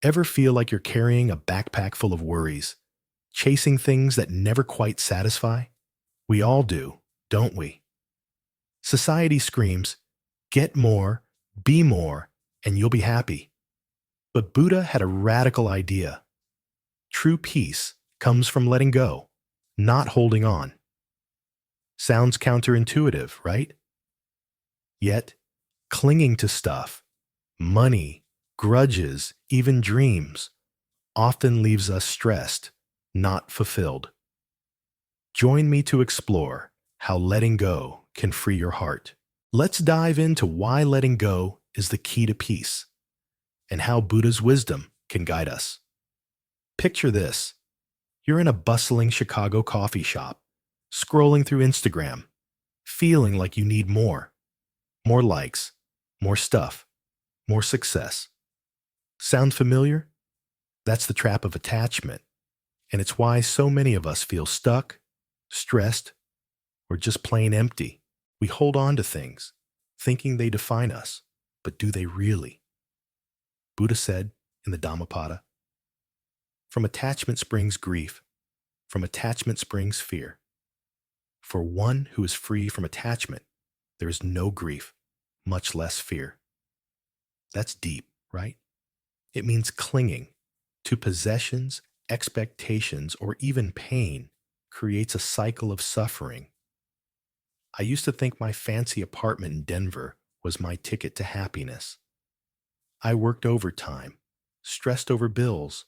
Ever feel like you're carrying a backpack full of worries, chasing things that never quite satisfy? We all do, don't we? Society screams, get more, be more, and you'll be happy. But Buddha had a radical idea. True peace comes from letting go, not holding on. Sounds counterintuitive, right? Yet, clinging to stuff, money, grudges, even dreams, often leaves us stressed, not fulfilled. Join me to explore how letting go can free your heart. Let's dive into why letting go is the key to peace and how Buddha's wisdom can guide us. Picture this. You're in a bustling Chicago coffee shop, scrolling through Instagram, feeling like you need more. More likes, more stuff, more success. Sound familiar? That's the trap of attachment, and it's why so many of us feel stuck, stressed, or just plain empty. We hold on to things, thinking they define us, but do they really? Buddha said in the Dhammapada, "From attachment springs grief, from attachment springs fear. For one who is free from attachment, there is no grief, much less fear." That's deep, right? It means clinging to possessions, expectations, or even pain creates a cycle of suffering. I used to think my fancy apartment in Denver was my ticket to happiness. I worked overtime, stressed over bills,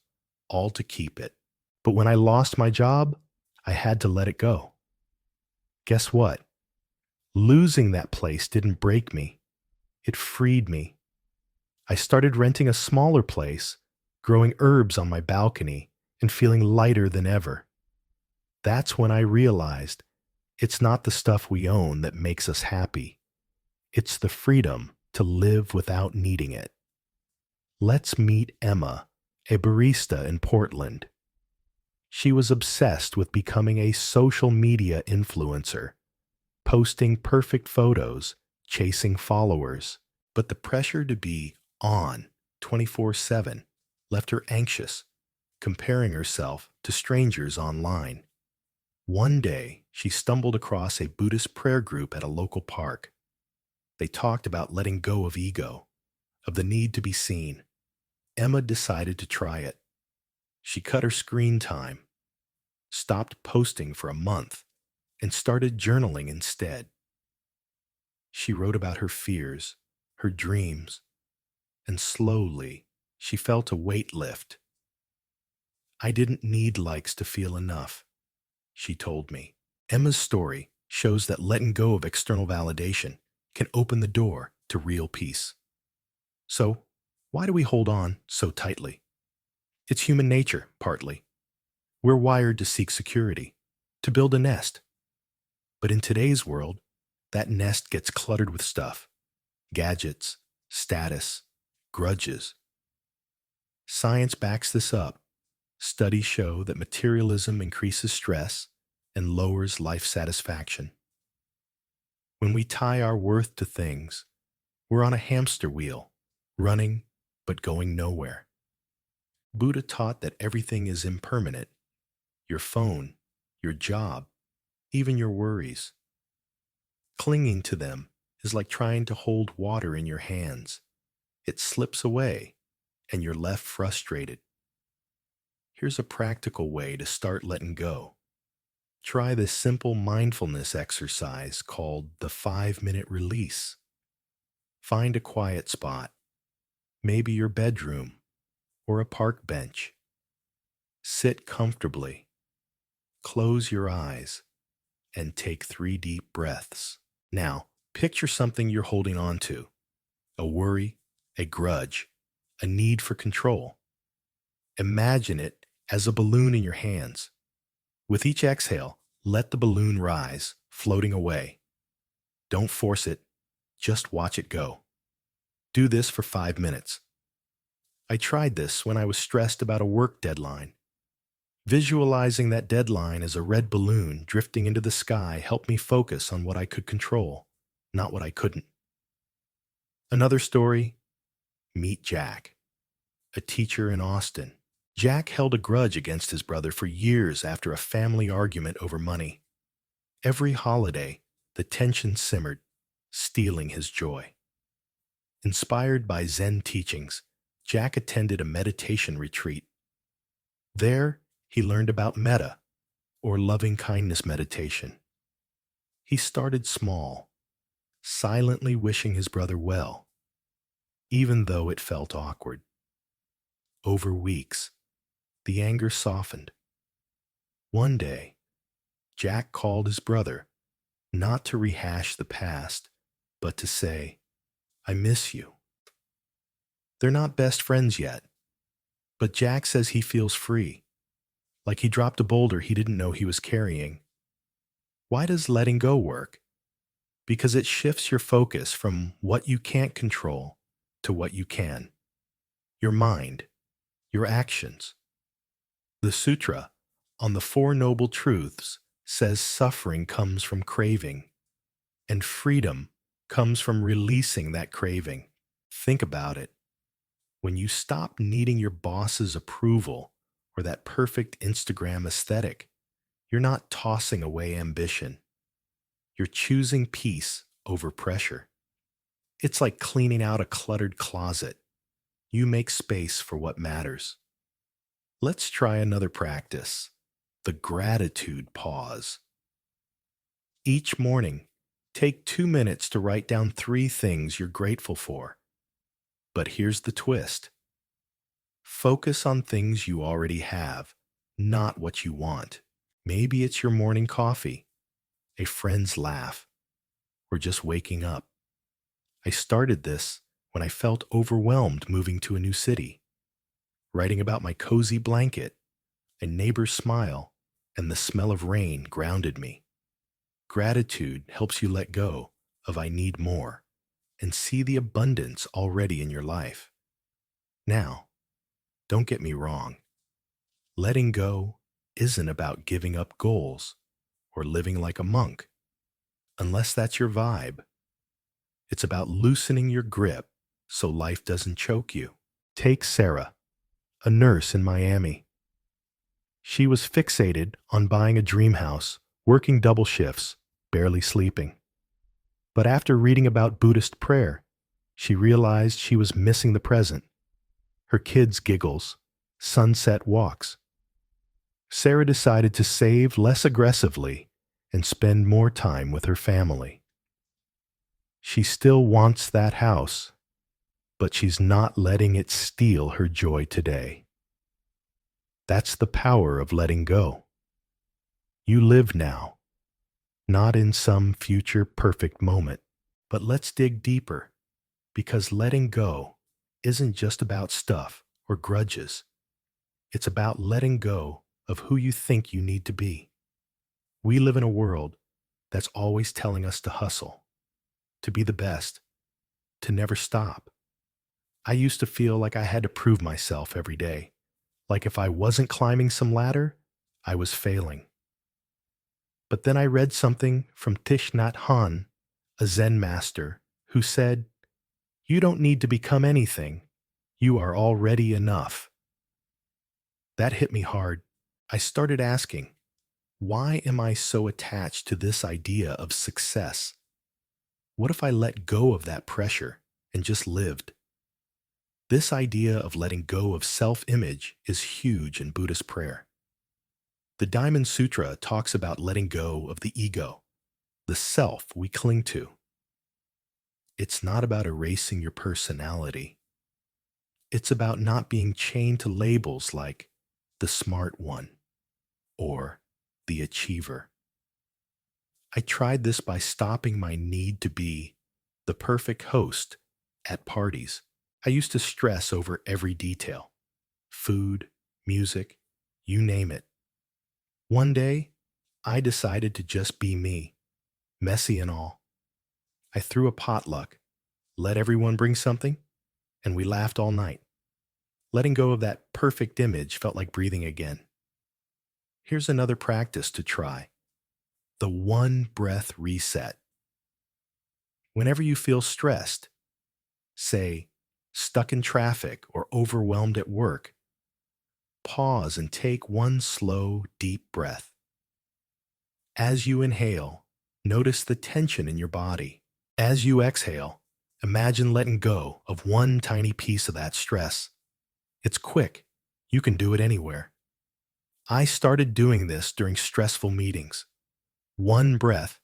all to keep it. But when I lost my job, I had to let it go. Guess what? Losing that place didn't break me. It freed me. I started renting a smaller place, growing herbs on my balcony, and feeling lighter than ever. That's when I realized it's not the stuff we own that makes us happy. It's the freedom to live without needing it. Let's meet Emma, a barista in Portland. She was obsessed with becoming a social media influencer, posting perfect photos, chasing followers. But the pressure to be on 24/7 left her anxious, comparing herself to strangers online. One day, she stumbled across a Buddhist prayer group at a local park. They talked about letting go of ego, of the need to be seen. Emma decided to try it. She cut her screen time, stopped posting for a month, and started journaling instead. She wrote about her fears, her dreams, and slowly she felt a weight lift. "I didn't need likes to feel enough," she told me. Emma's story shows that letting go of external validation can open the door to real peace. So, why do we hold on so tightly? It's human nature, partly. We're wired to seek security, to build a nest. But in today's world, that nest gets cluttered with stuff: gadgets, status, grudges. Science backs this up. Studies show that materialism increases stress and lowers life satisfaction. When we tie our worth to things, we're on a hamster wheel, running but going nowhere. Buddha taught that everything is impermanent: your phone, your job, even your worries. Clinging to them is like trying to hold water in your hands. It slips away, and you're left frustrated. Here's a practical way to start letting go. Try this simple mindfulness exercise called the 5-minute release. Find a quiet spot, maybe your bedroom or a park bench. Sit comfortably, close your eyes, and take 3 deep breaths. Now, picture something you're holding on to: a worry, a grudge, a need for control. Imagine it as a balloon in your hands. With each exhale, let the balloon rise, floating away. Don't force it, just watch it go. Do this for 5 minutes. I tried this when I was stressed about a work deadline. Visualizing that deadline as a red balloon drifting into the sky helped me focus on what I could control, not what I couldn't. Another story: meet Jack. a teacher in Austin. Jack held a grudge against his brother for years after a family argument over money. Every holiday, the tension simmered, stealing his joy. Inspired by Zen teachings, Jack attended a meditation retreat. There, he learned about metta, or loving kindness meditation. He started small, silently wishing his brother well, even though it felt awkward. Over weeks, the anger softened. One day, Jack called his brother, not to rehash the past, but to say, "I miss you." They're not best friends yet, but Jack says he feels free, like he dropped a boulder he didn't know he was carrying. Why does letting go work? Because it shifts your focus from what you can't control to what you can. Your mind, your actions. The Sutra on the Four Noble Truths says suffering comes from craving, and freedom comes from releasing that craving. Think about it. When you stop needing your boss's approval or that perfect Instagram aesthetic, you're not tossing away ambition. You're choosing peace over pressure. It's like cleaning out a cluttered closet. You make space for what matters. Let's try another practice, the gratitude pause. Each morning, take 2 minutes to write down 3 things you're grateful for. But here's the twist. Focus on things you already have, not what you want. Maybe it's your morning coffee, a friend's laugh, or just waking up. I started this when I felt overwhelmed moving to a new city. Writing about my cozy blanket, a neighbor's smile, and the smell of rain grounded me. Gratitude helps you let go of "I need more" and see the abundance already in your life. Now, don't get me wrong. Letting go isn't about giving up goals or living like a monk, unless that's your vibe. It's about loosening your grip so life doesn't choke you. Take Sarah, a nurse in Miami. She was fixated on buying a dream house, working double shifts, barely sleeping. But after reading about Buddhist prayer, she realized she was missing the present. Her kids' giggles, sunset walks. Sarah decided to save less aggressively and spend more time with her family. She still wants that house, but she's not letting it steal her joy today. That's the power of letting go. You live now, not in some future perfect moment. But let's dig deeper, because letting go isn't just about stuff or grudges. It's about letting go of who you think you need to be. We live in a world that's always telling us to hustle, to be the best, to never stop. I used to feel like I had to prove myself every day, like if I wasn't climbing some ladder, I was failing. But then I read something from Thich Nhat Hanh, a Zen master, who said, "You don't need to become anything. You are already enough." That hit me hard. I started asking, why am I so attached to this idea of success? What if I let go of that pressure and just lived? This idea of letting go of self-image is huge in Buddhist prayer. The Diamond Sutra talks about letting go of the ego, the self we cling to. It's not about erasing your personality. It's about not being chained to labels like the smart one or the achiever. I tried this by stopping my need to be the perfect host at parties. I used to stress over every detail: food, music, you name it. One day, I decided to just be me, messy and all. I threw a potluck, let everyone bring something, and we laughed all night. Letting go of that perfect image felt like breathing again. Here's another practice to try: the one breath reset. Whenever you feel stressed, say, Stuck in traffic or overwhelmed at work, pause and take one slow, deep breath. As you inhale, notice the tension in your body. As you exhale, imagine letting go of one tiny piece of that stress. It's quick. You can do it anywhere. I started doing this during stressful meetings. One breath,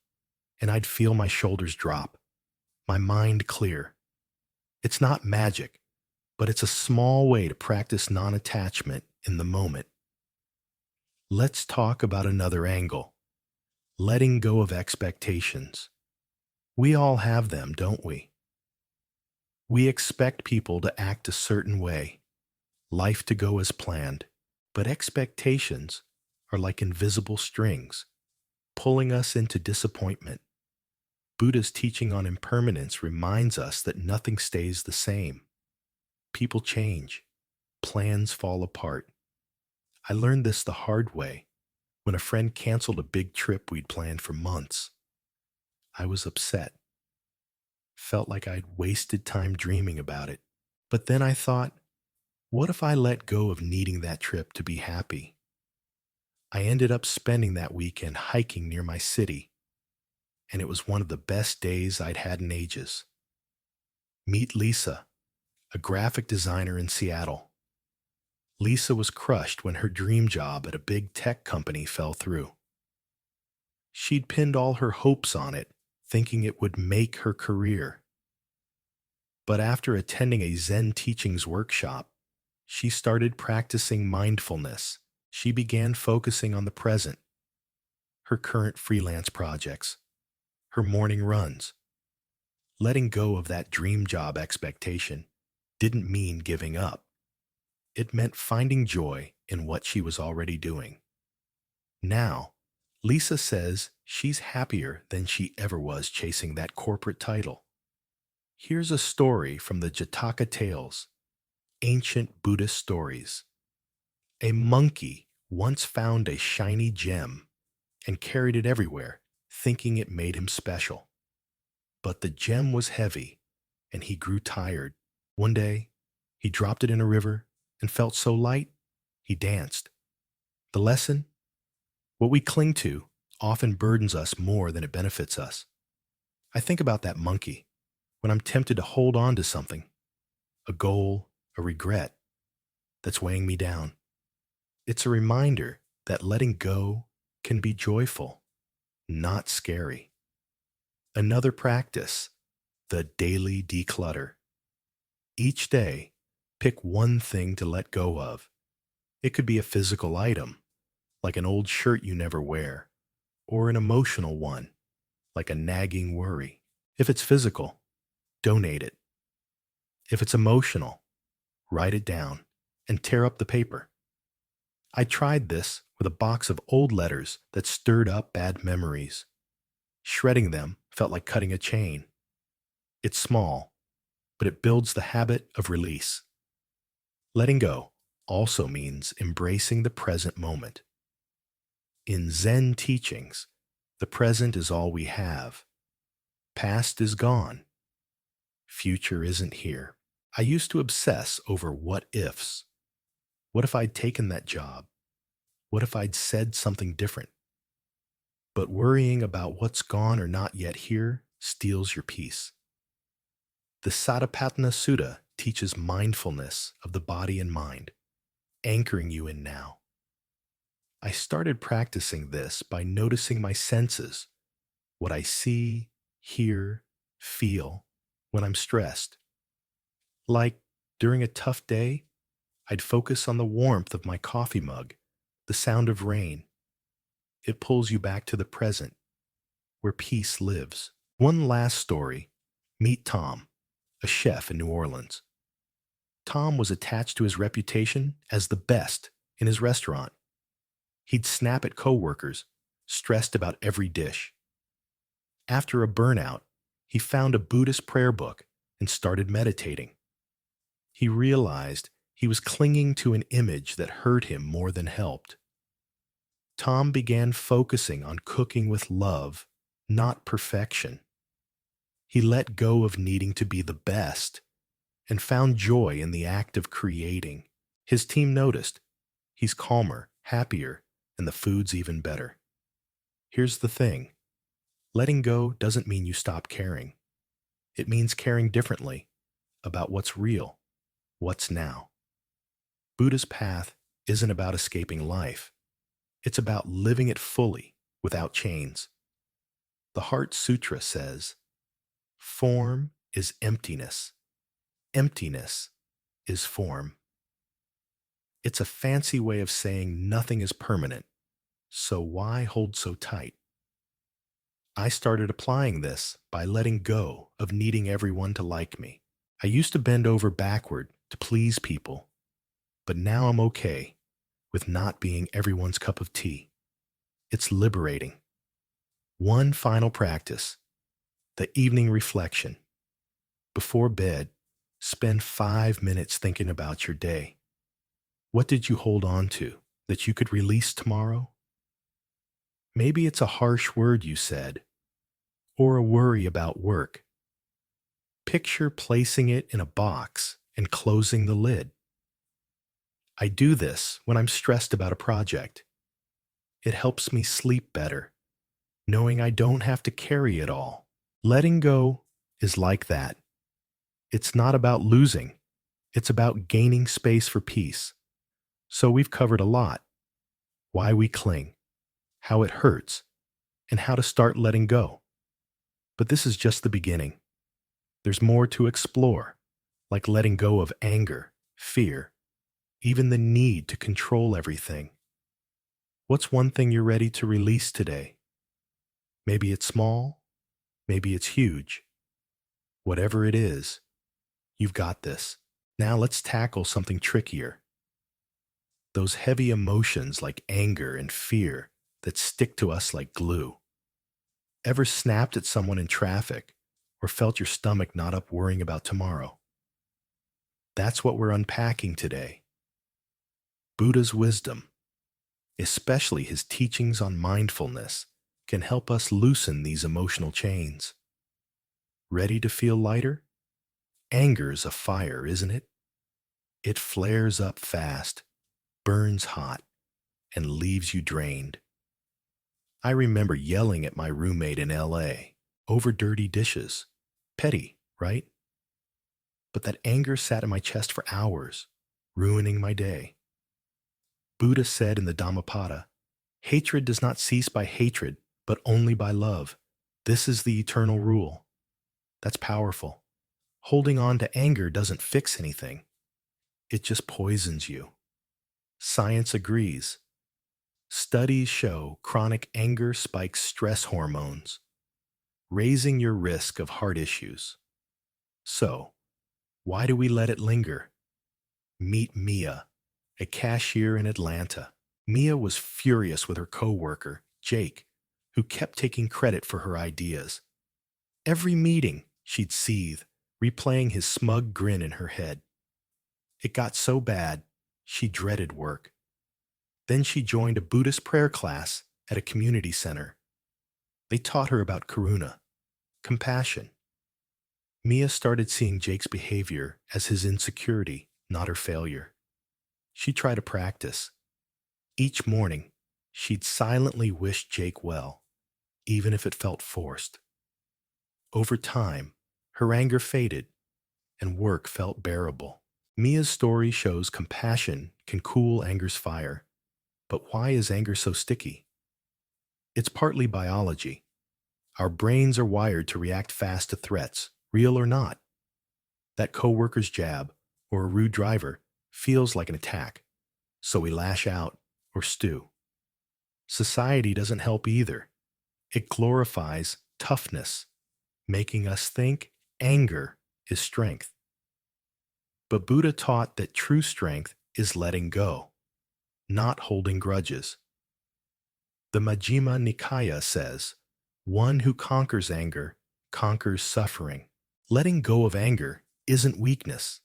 and I'd feel my shoulders drop, my mind clear. It's not magic, but it's a small way to practice non-attachment in the moment. Let's talk about another angle: letting go of expectations. We all have them, don't we? We expect people to act a certain way, life to go as planned, but expectations are like invisible strings, pulling us into disappointment. Buddha's teaching on impermanence reminds us that nothing stays the same. People change. Plans fall apart. I learned this the hard way when a friend canceled a big trip we'd planned for months. I was upset. Felt like I'd wasted time dreaming about it. But then I thought, what if I let go of needing that trip to be happy? I ended up spending that weekend hiking near my city, and it was one of the best days I'd had in ages. Meet Lisa, a graphic designer in Seattle. Lisa was crushed when her dream job at a big tech company fell through. She'd pinned all her hopes on it, thinking it would make her career. But after attending a Zen teachings workshop, she started practicing mindfulness. She began focusing on the present, her current freelance projects, her morning runs. Letting go of that dream job expectation didn't mean giving up. It meant finding joy in what she was already doing. Now, Lisa says she's happier than she ever was chasing that corporate title. Here's a story from the Jataka Tales, ancient Buddhist stories. A monkey once found a shiny gem and carried it everywhere, thinking it made him special. But the gem was heavy, and he grew tired. One day, he dropped it in a river and felt so light, he danced. The lesson? What we cling to often burdens us more than it benefits us. I think about that monkey when I'm tempted to hold on to something, a goal, a regret that's weighing me down. It's a reminder that letting go can be joyful, not scary. Another practice, the daily declutter. Each day, pick one thing to let go of. It could be a physical item, like an old shirt you never wear, or an emotional one, like a nagging worry. If it's physical, donate it. If it's emotional, write it down and tear up the paper. I tried this with a box of old letters that stirred up bad memories. Shredding them felt like cutting a chain. It's small, but it builds the habit of release. Letting go also means embracing the present moment. In Zen teachings, the present is all we have. Past is gone. Future isn't here. I used to obsess over what ifs. What if I'd taken that job? What if I'd said something different? But worrying about what's gone or not yet here steals your peace. The Satipatthana Sutta teaches mindfulness of the body and mind, anchoring you in now. I started practicing this by noticing my senses, what I see, hear, feel when I'm stressed. Like during a tough day, I'd focus on the warmth of my coffee mug, the sound of rain. It pulls you back to the present, where peace lives. One last story. Meet Tom, a chef in New Orleans. Tom was attached to his reputation as the best in his restaurant. He'd snap at coworkers, stressed about every dish. After a burnout, he found a Buddhist prayer book and started meditating. He realized he was clinging to an image that hurt him more than helped. Tom began focusing on cooking with love, not perfection. He let go of needing to be the best and found joy in the act of creating. His team noticed. He's calmer, happier, and the food's even better. Here's the thing. Letting go doesn't mean you stop caring. It means caring differently about what's real, what's now. Buddha's path isn't about escaping life. It's about living it fully without chains. The Heart Sutra says, form is emptiness. Emptiness is form. It's a fancy way of saying nothing is permanent, so why hold so tight? I started applying this by letting go of needing everyone to like me. I used to bend over backward to please people, but now I'm okay with not being everyone's cup of tea. It's liberating. One final practice, the evening reflection. Before bed, spend 5 minutes thinking about your day. What did you hold on to that you could release tomorrow? Maybe it's a harsh word you said, or a worry about work. Picture placing it in a box and closing the lid. I do this when I'm stressed about a project. It helps me sleep better, knowing I don't have to carry it all. Letting go is like that. It's not about losing. It's about gaining space for peace. So we've covered a lot. Why we cling, how it hurts, and how to start letting go. But this is just the beginning. There's more to explore, like letting go of anger, fear, even the need to control everything. What's one thing you're ready to release today? Maybe it's small, maybe it's huge. Whatever it is, you've got this. Now let's tackle something trickier. Those heavy emotions like anger and fear that stick to us like glue. Ever snapped at someone in traffic or felt your stomach knot up worrying about tomorrow? That's what we're unpacking today. Buddha's wisdom, especially his teachings on mindfulness, can help us loosen these emotional chains. Ready to feel lighter? Anger's a fire, isn't it? It flares up fast, burns hot, and leaves you drained. I remember yelling at my roommate in LA over dirty dishes. Petty, right? But that anger sat in my chest for hours, ruining my day. Buddha said in the Dhammapada, hatred does not cease by hatred, but only by love. This is the eternal rule. That's powerful. Holding on to anger doesn't fix anything. It just poisons you. Science agrees. Studies show chronic anger spikes stress hormones, raising your risk of heart issues. So, why do we let it linger? Meet Mia, a cashier in Atlanta. Mia was furious with her coworker, Jake, who kept taking credit for her ideas. Every meeting, she'd seethe, replaying his smug grin in her head. It got so bad, she dreaded work. Then she joined a Buddhist prayer class at a community center. They taught her about karuna, compassion. Mia started seeing Jake's behavior as his insecurity, not her failure. She tried to practice. Each morning, she'd silently wish Jake well, even if it felt forced. Over time, her anger faded, and work felt bearable. Mia's story shows compassion can cool anger's fire. But why is anger so sticky? It's partly biology. Our brains are wired to react fast to threats, real or not. That coworker's jab or a rude driver feels like an attack, so we lash out or stew. Society doesn't help either. It glorifies toughness, making us think anger is strength. But Buddha taught that true strength is letting go, not holding grudges. The Majjhima Nikaya says, one who conquers anger conquers suffering. Letting go of anger isn't weakness,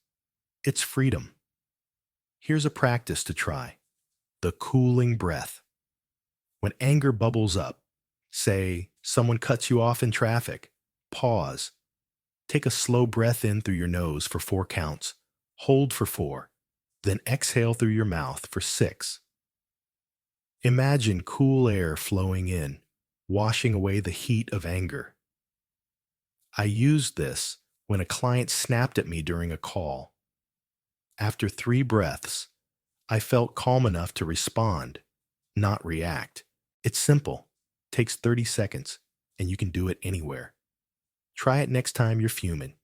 it's freedom. Here's a practice to try: the cooling breath. When anger bubbles up, say someone cuts you off in traffic, pause. Take a slow breath in through your nose for 4 counts. Hold for 4. Then exhale through your mouth for 6. Imagine cool air flowing in, washing away the heat of anger. I used this when a client snapped at me during a call. After 3 breaths, I felt calm enough to respond, not react. It's simple, takes 30 seconds, and you can do it anywhere. Try it next time you're fuming.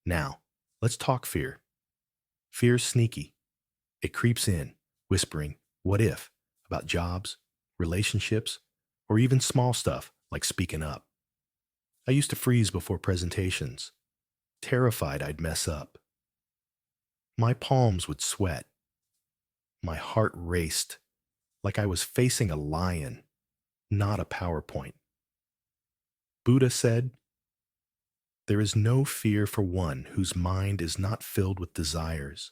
Now, let's talk fear. Fear's sneaky. It creeps in, whispering, "What if?" about jobs, relationships, or even small stuff like speaking up. I used to freeze before presentations, terrified I'd mess up. My palms would sweat. My heart raced, like I was facing a lion, not a PowerPoint. Buddha said, "There is no fear for one whose mind is not filled with desires."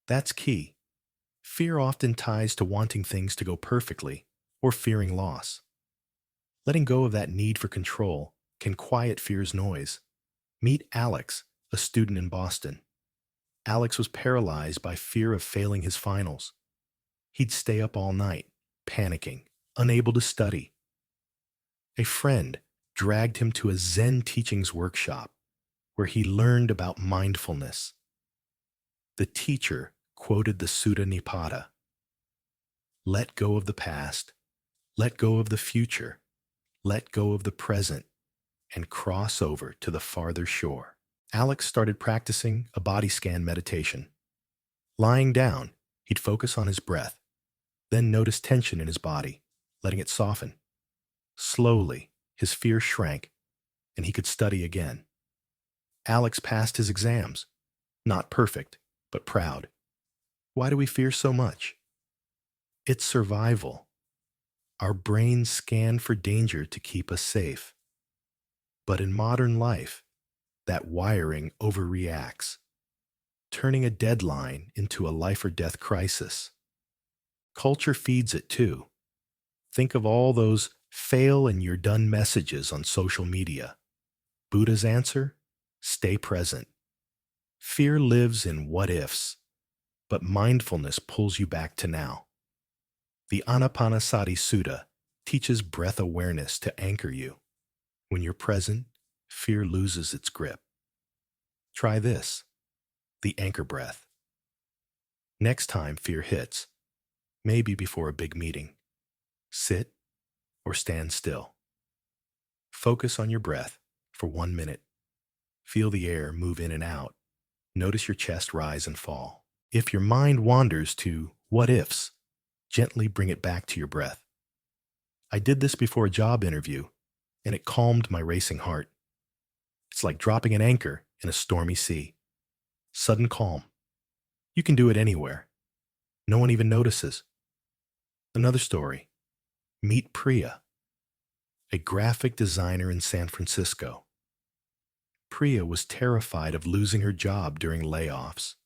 That's key. Fear often ties to wanting things to go perfectly or fearing loss. Letting go of that need for control can quiet fear's noise. Meet Alex, a student in Boston. Alex was paralyzed by fear of failing his finals. He'd stay up all night, panicking, unable to study. A friend dragged him to a Zen teachings workshop where he learned about mindfulness. The teacher quoted the Sutta Nipata. Let go of the past, let go of the future, let go of the present, and cross over to the farther shore. Alex started practicing a body scan meditation. Lying down, he'd focus on his breath, then notice tension in his body, letting it soften. Slowly, his fear shrank, and he could study again. Alex passed his exams. Not perfect, but proud. Why do we fear so much? It's survival. Our brains scan for danger to keep us safe. But in modern life, that wiring overreacts, turning a deadline into a life or death crisis. Culture feeds it too. Think of all those fail and you're done messages on social media. Buddha's answer? Stay present. Fear lives in what ifs, but mindfulness pulls you back to now. The Anapanasati Sutta teaches breath awareness to anchor you. When you're present, fear loses its grip. Try this, the anchor breath. Next time fear hits, maybe before a big meeting, sit or stand still. Focus on your breath for 1 minute. Feel the air move in and out. Notice your chest rise and fall. If your mind wanders to what ifs, gently bring it back to your breath. I did this before a job interview, and it calmed my racing heart. It's like dropping an anchor in a stormy sea. Sudden calm. You can do it anywhere. No one even notices. Another story. Meet Priya, a graphic designer in San Francisco. Priya was terrified of losing her job during layoffs.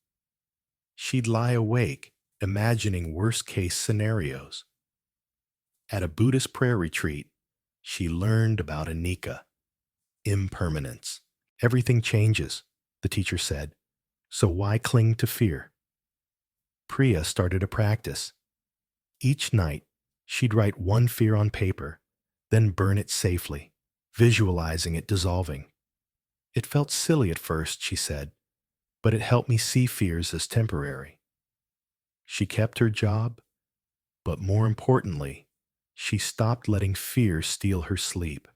She'd lie awake, imagining worst-case scenarios. At a Buddhist prayer retreat, she learned about anicca, impermanence. Everything changes, the teacher said, so why cling to fear? Priya started a practice. Each night, she'd write one fear on paper, then burn it safely, visualizing it dissolving. It felt silly at first, she said, but it helped me see fears as temporary. She kept her job, but more importantly, she stopped letting fear steal her sleep.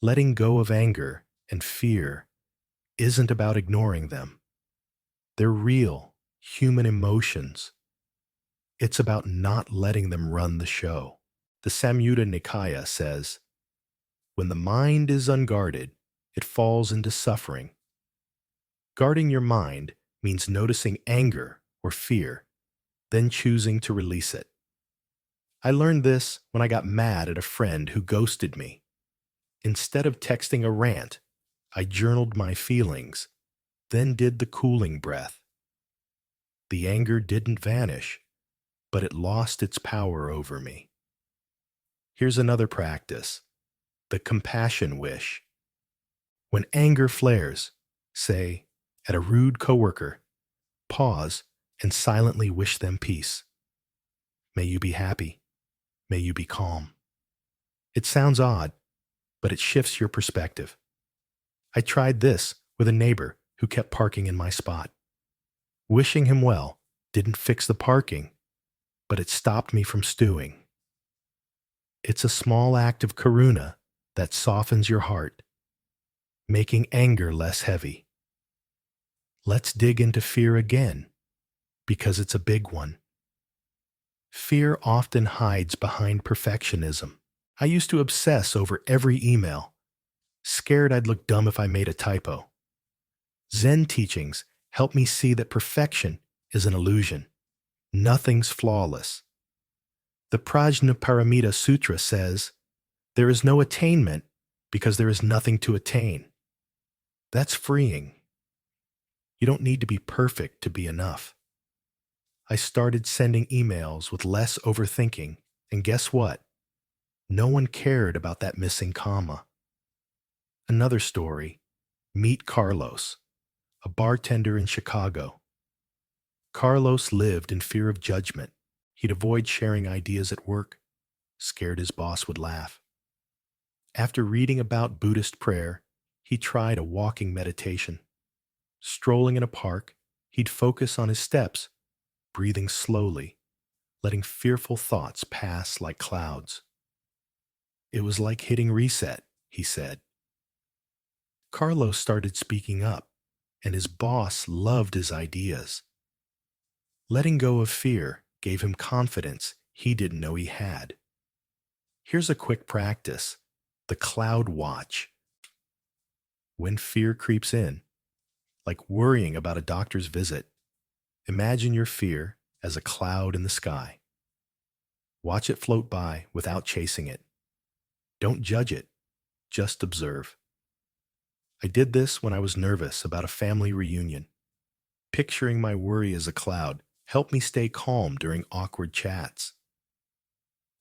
Letting go of anger and fear isn't about ignoring them. They're real, human emotions. It's about not letting them run the show. The Samyutta Nikaya says, when the mind is unguarded, it falls into suffering. Guarding your mind means noticing anger or fear, then choosing to release it. I learned this when I got mad at a friend who ghosted me. Instead of texting a rant, I journaled my feelings, then did the cooling breath. The anger didn't vanish, but it lost its power over me. Here's another practice, the compassion wish. When anger flares, say, at a rude coworker, pause and silently wish them peace. May you be happy. May you be calm. It sounds odd, but it shifts your perspective. I tried this with a neighbor who kept parking in my spot. Wishing him well didn't fix the parking, but it stopped me from stewing. It's a small act of karuna that softens your heart, making anger less heavy. Let's dig into fear again, because it's a big one. Fear often hides behind perfectionism. I used to obsess over every email, scared I'd look dumb if I made a typo. Zen teachings help me see that perfection is an illusion. Nothing's flawless. The Prajnaparamita Sutra says, there is no attainment because there is nothing to attain. That's freeing. You don't need to be perfect to be enough. I started sending emails with less overthinking, and guess what? No one cared about that missing comma. Another story. Meet Carlos, a bartender in Chicago. Carlos lived in fear of judgment. He'd avoid sharing ideas at work, scared his boss would laugh. After reading about Buddhist prayer, he tried a walking meditation. Strolling in a park, he'd focus on his steps, breathing slowly, letting fearful thoughts pass like clouds. It was like hitting reset, he said. Carlos started speaking up, and his boss loved his ideas. Letting go of fear gave him confidence he didn't know he had. Here's a quick practice: the cloud watch. When fear creeps in, like worrying about a doctor's visit, imagine your fear as a cloud in the sky. Watch it float by without chasing it. Don't judge it, just observe. I did this when I was nervous about a family reunion. Picturing my worry as a cloud helped me stay calm during awkward chats.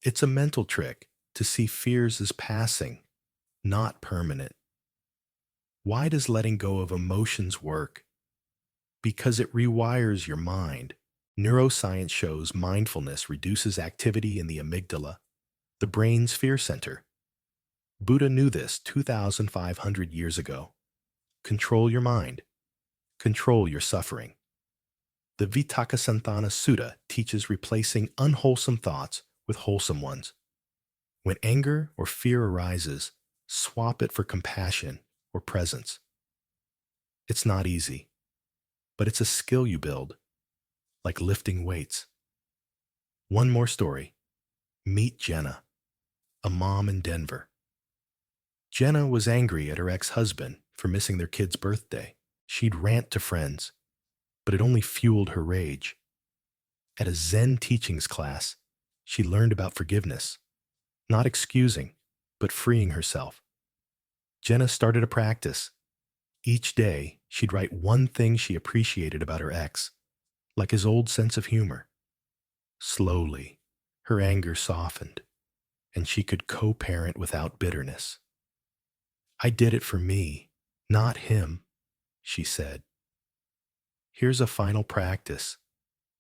It's a mental trick to see fears as passing, not permanent. Why does letting go of emotions work? Because it rewires your mind. Neuroscience shows mindfulness reduces activity in the amygdala, the brain's fear center. Buddha knew this 2,500 years ago. Control your mind. Control your suffering. The Vitakasantana Sutta teaches replacing unwholesome thoughts with wholesome ones. When anger or fear arises, swap it for compassion or presence. It's not easy, but it's a skill you build, like lifting weights. One more story. Meet Jenna, a mom in Denver. Jenna was angry at her ex-husband for missing their kid's birthday. She'd rant to friends, but it only fueled her rage. At a Zen teachings class, she learned about forgiveness, not excusing, but freeing herself. Jenna started a practice. Each day, she'd write one thing she appreciated about her ex, like his old sense of humor. Slowly, her anger softened, and she could co-parent without bitterness. I did it for me, not him, she said. Here's a final practice: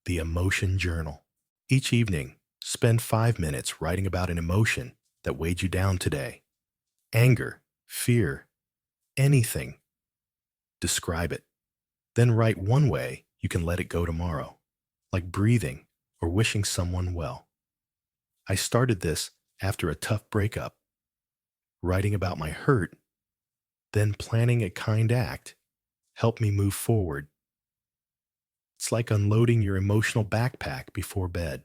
the emotion journal. Each evening, spend 5 minutes writing about an emotion that weighed you down today. Anger, fear, anything. Describe it. Then write one way you can let it go tomorrow, like breathing or wishing someone well. I started this after a tough breakup. Writing about my hurt, then planning a kind act, helped me move forward. It's like unloading your emotional backpack before bed.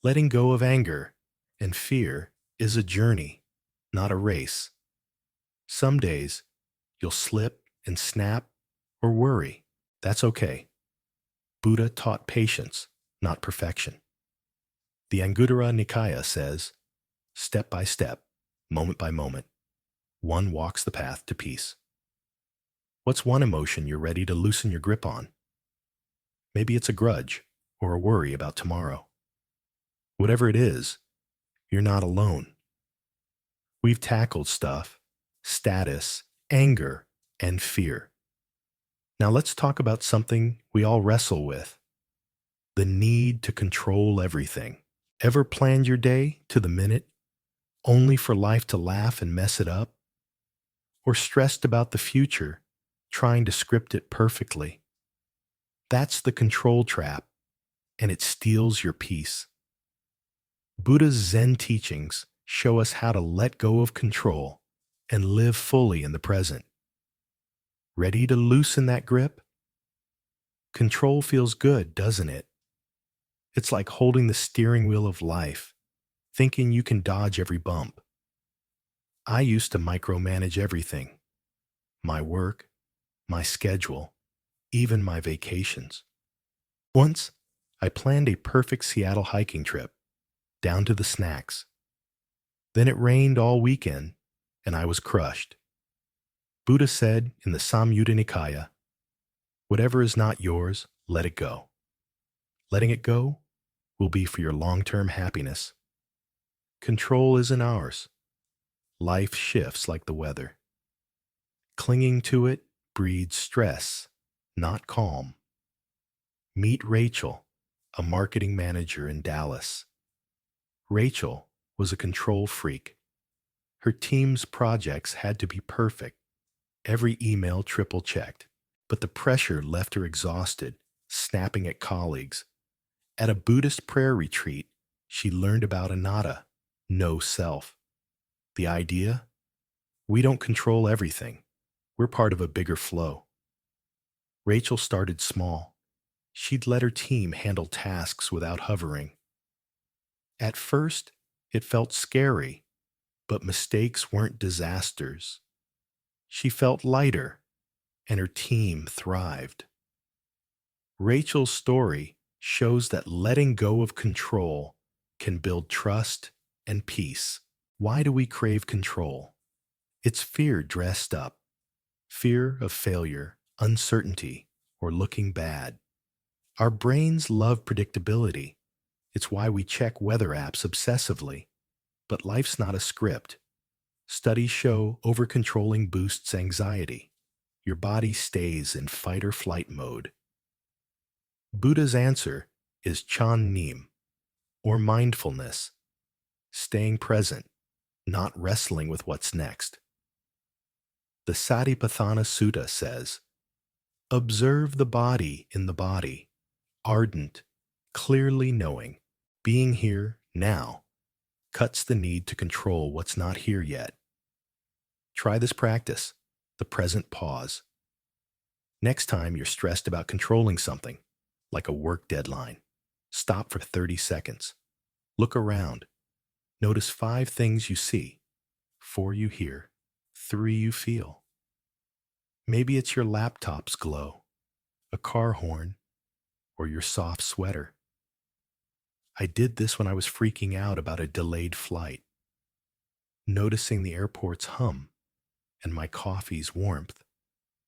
Letting go of anger and fear is a journey, not a race. Some days, you'll slip and snap or worry. That's okay. Buddha taught patience, not perfection. The Anguttara Nikaya says, step by step, moment by moment, one walks the path to peace. What's one emotion you're ready to loosen your grip on? Maybe it's a grudge or a worry about tomorrow. Whatever it is, you're not alone. We've tackled stuff, status, anger, and fear. Now let's talk about something we all wrestle with: the need to control everything. Ever planned your day to the minute, only for life to laugh and mess it up? Or stressed about the future, trying to script it perfectly? That's the control trap, and it steals your peace. Buddha's Zen teachings show us how to let go of control and live fully in the present. Ready to loosen that grip? Control feels good, doesn't it? It's like holding the steering wheel of life, thinking you can dodge every bump. I used to micromanage everything: my work, my schedule, even my vacations. Once, I planned a perfect Seattle hiking trip, down to the snacks. Then it rained all weekend, and I was crushed. Buddha said in the Samyutta Nikaya, "Whatever is not yours, let it go. Letting it go will be for your long-term happiness." Control isn't ours. Life shifts like the weather. Clinging to it breeds stress, not calm. Meet Rachel, a marketing manager in Dallas. Rachel was a control freak. Her team's projects had to be perfect, every email triple-checked. But the pressure left her exhausted, snapping at colleagues. At a Buddhist prayer retreat, she learned about anatta, no self. The idea? We don't control everything. We're part of a bigger flow. Rachel started small. She'd let her team handle tasks without hovering. At first, it felt scary, but mistakes weren't disasters. She felt lighter, and her team thrived. Rachel's story shows that letting go of control can build trust and peace. Why do we crave control? It's fear dressed up. Fear of failure, uncertainty, or looking bad. Our brains love predictability. It's why we check weather apps obsessively. But life's not a script. Studies show over-controlling boosts anxiety. Your body stays in fight or flight mode. Buddha's answer is Chan Neem, or mindfulness, staying present, not wrestling with what's next. The Satipatthana Sutta says, "Observe the body in the body, ardent, clearly knowing, being here now, cuts the need to control what's not here yet." Try this practice, the present pause. Next time you're stressed about controlling something, like a work deadline, stop for 30 seconds. Look around. Notice 5 things you see, 4 you hear, 3 you feel. Maybe it's your laptop's glow, a car horn, or your soft sweater. I did this when I was freaking out about a delayed flight. Noticing the airport's hum and my coffee's warmth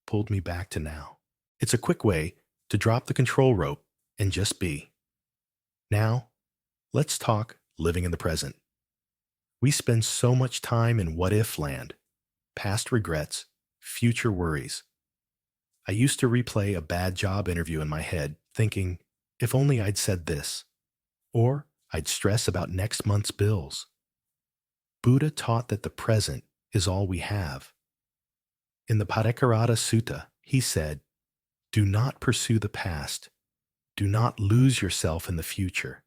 pulled me back to now. It's a quick way to drop the control rope and just be. Now, let's talk living in the present. We spend so much time in what-if land, past regrets, future worries. I used to replay a bad job interview in my head, thinking, if only I'd said this, or I'd stress about next month's bills. Buddha taught that the present is all we have. In the Parikarata Sutta, he said, "Do not pursue the past. Do not lose yourself in the future.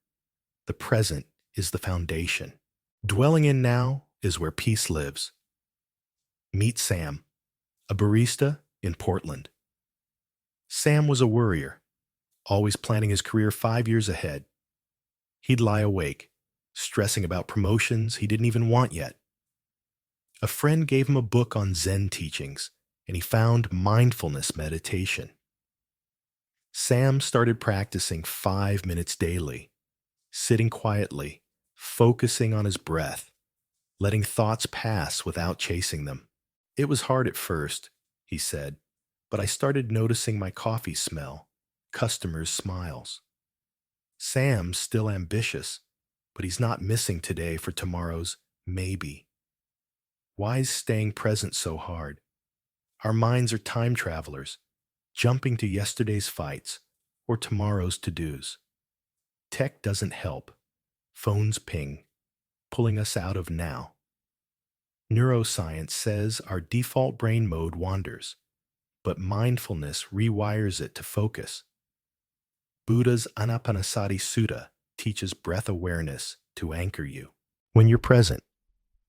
The present is the foundation. Dwelling in now is where peace lives." Meet Sam, a barista in Portland. Sam was a worrier, always planning his career 5 years ahead. He'd lie awake, stressing about promotions he didn't even want yet. A friend gave him a book on Zen teachings, and he found mindfulness meditation. Sam started practicing 5 minutes daily, sitting quietly, focusing on his breath, letting thoughts pass without chasing them. "It was hard at first," he said, "but I started noticing my coffee smell, customers' smiles." Sam's still ambitious, but he's not missing today for tomorrow's maybe. Why is staying present so hard? Our minds are time travelers, jumping to yesterday's fights or tomorrow's to-dos. Tech doesn't help. Phones ping, pulling us out of now. Neuroscience says our default brain mode wanders, but mindfulness rewires it to focus. Buddha's Anapanasati Sutta teaches breath awareness to anchor you. When you're present,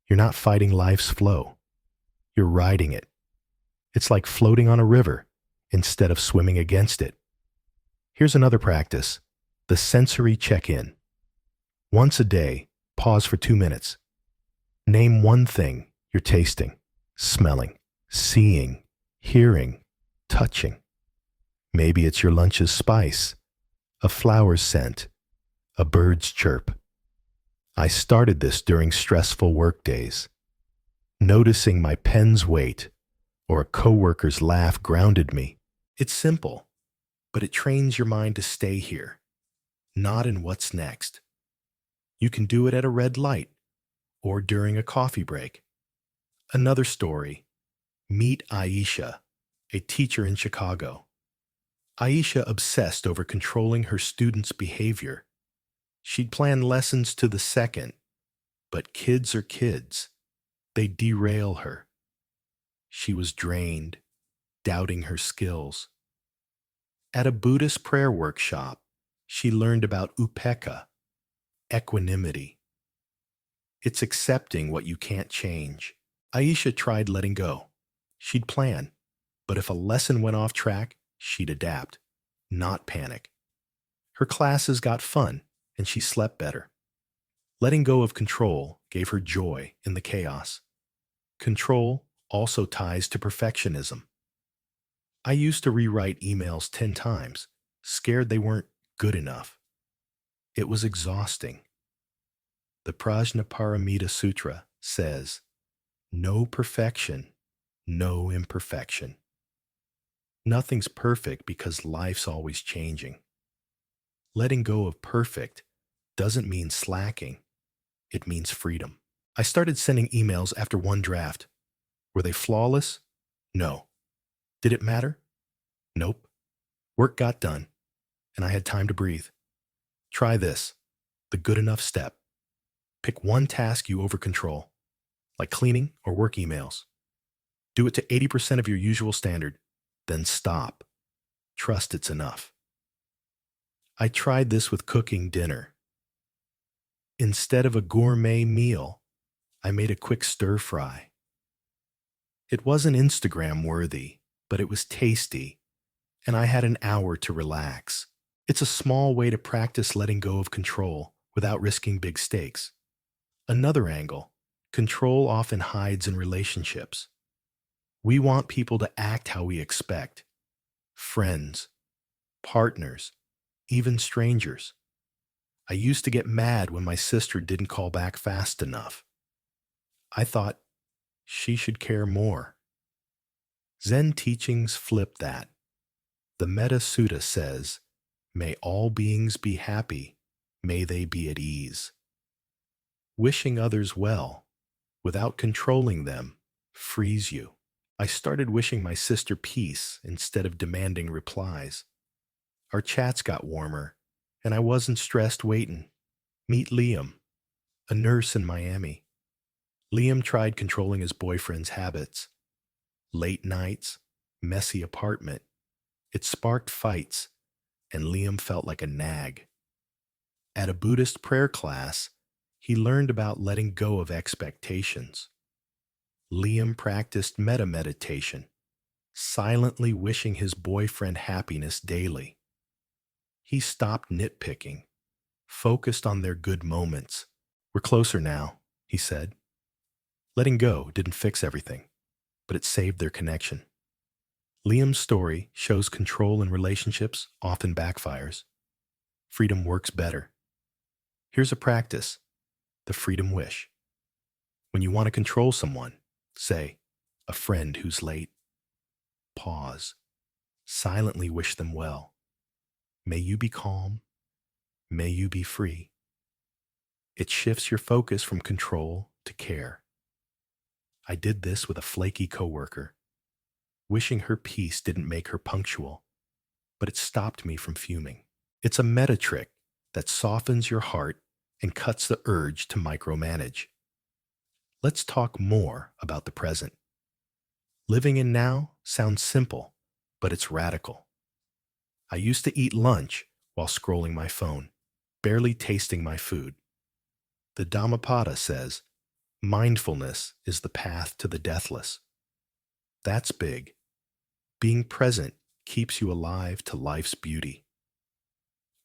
you're not fighting life's flow. You're riding it. It's like floating on a river instead of swimming against it. Here's another practice: the sensory check-in. Once a day, pause for 2 minutes. Name one thing you're tasting, smelling, seeing, hearing, touching. Maybe it's your lunch's spice, a flower's scent, a bird's chirp. I started this during stressful work days. Noticing my pen's weight or a coworker's laugh grounded me. It's simple, but it trains your mind to stay here, not in what's next. You can do it at a red light or during a coffee break. Another story: meet Aisha, a teacher in Chicago. Aisha obsessed over controlling her students' behavior. She'd plan lessons to the second, but kids are kids. They derail her. She was drained, doubting her skills. At a Buddhist prayer workshop, she learned about upekkha, equanimity. It's accepting what you can't change. Aisha tried letting go. She'd plan, but if a lesson went off track, she'd adapt, not panic. Her classes got fun, and she slept better. Letting go of control gave her joy in the chaos. Control also ties to perfectionism. I used to rewrite emails 10 times, scared they weren't good enough. It was exhausting. The Prajnaparamita Sutra says, "No perfection, no imperfection." Nothing's perfect because life's always changing. Letting go of perfect doesn't mean slacking. It means freedom. I started sending emails after one draft. Were they flawless? No. Did it matter? Nope. Work got done, and I had time to breathe. Try this: the good enough step. Pick one task you over-control, like cleaning or work emails. Do it to 80% of your usual standard, then stop. Trust it's enough. I tried this with cooking dinner. Instead of a gourmet meal, I made a quick stir-fry. It wasn't Instagram-worthy, but it was tasty, and I had an hour to relax. It's a small way to practice letting go of control without risking big stakes. Another angle: control often hides in relationships. We want people to act how we expect. Friends, partners, even strangers. I used to get mad when my sister didn't call back fast enough. I thought she should care more. Zen teachings flip that. The Metta Sutta says, "May all beings be happy, may they be at ease." Wishing others well, without controlling them, frees you. I started wishing my sister peace instead of demanding replies. Our chats got warmer, and I wasn't stressed waiting. Meet Liam, a nurse in Miami. Liam tried controlling his boyfriend's habits. Late nights, messy apartment. It sparked fights, and Liam felt like a nag. At a Buddhist prayer class, he learned about letting go of expectations. Liam practiced metta meditation, silently wishing his boyfriend happiness daily. He stopped nitpicking, focused on their good moments. "We're closer now," he said. Letting go didn't fix everything, but it saved their connection. Liam's story shows control in relationships often backfires. Freedom works better. Here's a practice: the freedom wish. When you want to control someone, say, "A friend who's late." Pause. Silently wish them well. May you be calm. May you be free. It shifts your focus from control to care. I did this with a flaky coworker. wishing her peace didn't make her punctual, but it stopped me from fuming. It's a meta trick that softens your heart and cuts the urge to micromanage. Let's talk more about the present. Living in now sounds simple, but it's radical. I used to eat lunch while scrolling my phone, barely tasting my food. The Dhammapada says, mindfulness is the path to the deathless. That's big. Being present keeps you alive to life's beauty.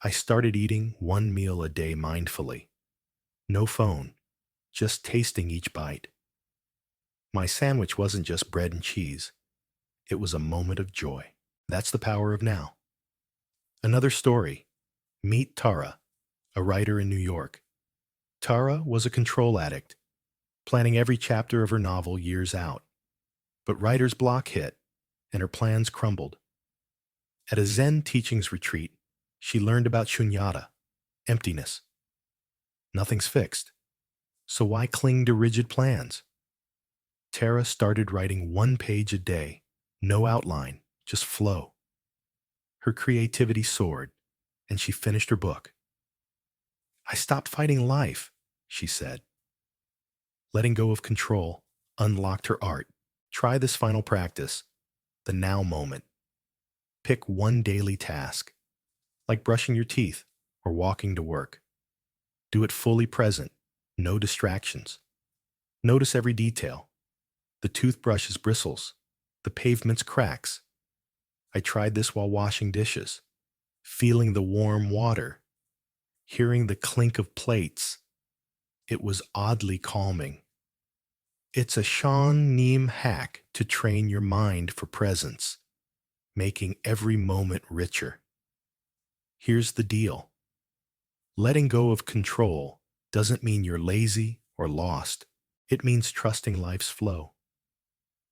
I started eating one meal a day mindfully. No phone, just tasting each bite. My sandwich wasn't just bread and cheese. It was a moment of joy. That's the power of now. Another story. Meet Tara, a writer in New York. Tara was a control addict, planning every chapter of her novel years out. But writer's block hit, and her plans crumbled. At a Zen teachings retreat, she learned about shunyata, emptiness. Nothing's fixed, so why cling to rigid plans? Tara started writing one page a day, no outline, just flow. Her creativity soared, and she finished her book. I stopped fighting life, she said. Letting go of control unlocked her art. Try this final practice, the now moment. Pick one daily task, like brushing your teeth or walking to work. Do it fully present, no distractions. Notice every detail. The toothbrush's bristles, the pavement's cracks. I tried this while washing dishes, feeling the warm water, hearing the clink of plates. It was oddly calming. It's a Shan Neem hack to train your mind for presence, making every moment richer. Here's the deal. Letting go of control doesn't mean you're lazy or lost. It means trusting life's flow.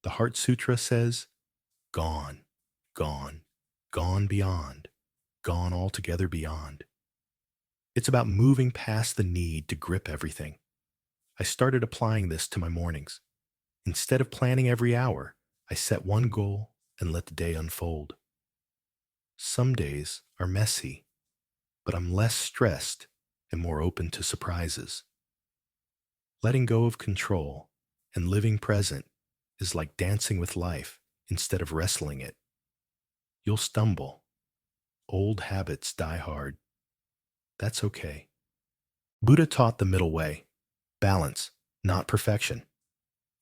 The Heart Sutra says, gone, gone, gone beyond, gone altogether beyond. It's about moving past the need to grip everything. I started applying this to my mornings. Instead of planning every hour, I set one goal and let the day unfold. Some days are messy, but I'm less stressed and more open to surprises. Letting go of control and living present is like dancing with life instead of wrestling it. You'll stumble. Old habits die hard. That's okay. Buddha taught the middle way, balance, not perfection.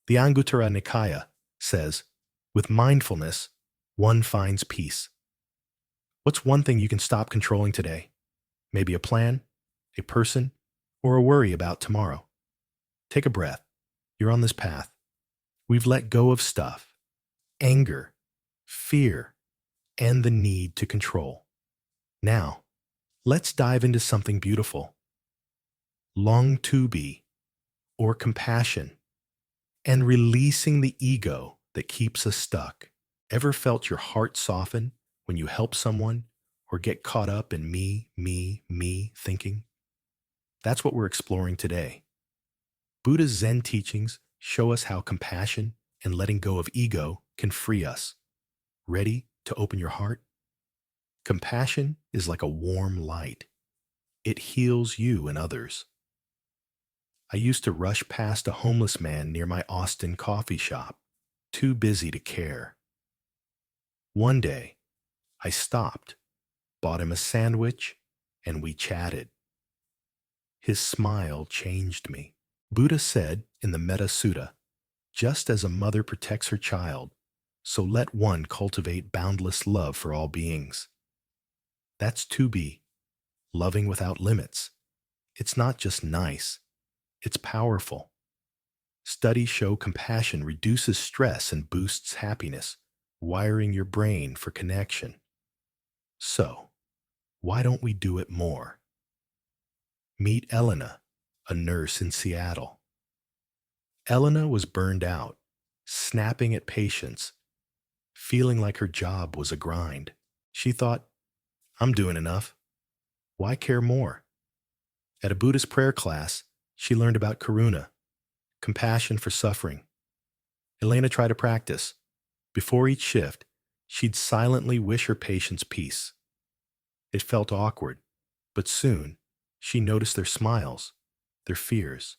The Anguttara Nikaya says, with mindfulness, one finds peace. What's one thing you can stop controlling today? Maybe a plan, a person, or a worry about tomorrow. Take a breath. You're on this path. We've let go of stuff, anger, fear, and the need to control. Now, let's dive into something beautiful. Long to be, or compassion, and releasing the ego that keeps us stuck. Ever felt your heart soften when you help someone or get caught up in me thinking? That's what we're exploring today. Buddha's Zen teachings show us how compassion and letting go of ego can free us. Ready to open your heart? Compassion is like a warm light. It heals you and others. I used to rush past a homeless man near my Austin coffee shop, too busy to care. One day, I stopped, bought him a sandwich, and we chatted. His smile changed me. Buddha said in the Metta Sutta, just as a mother protects her child, so let one cultivate boundless love for all beings. That's to be, loving without limits. It's not just nice, it's powerful. Studies show compassion reduces stress and boosts happiness, wiring your brain for connection. So, why don't we do it more? Meet Elena, a nurse in Seattle. Elena was burned out, snapping at patients, feeling like her job was a grind. She thought, I'm doing enough. Why care more? At a Buddhist prayer class, she learned about karuna, compassion for suffering. Elena tried to practice, Before each shift, she'd silently wish her patients peace. It felt awkward, but soon she noticed their smiles, their fears.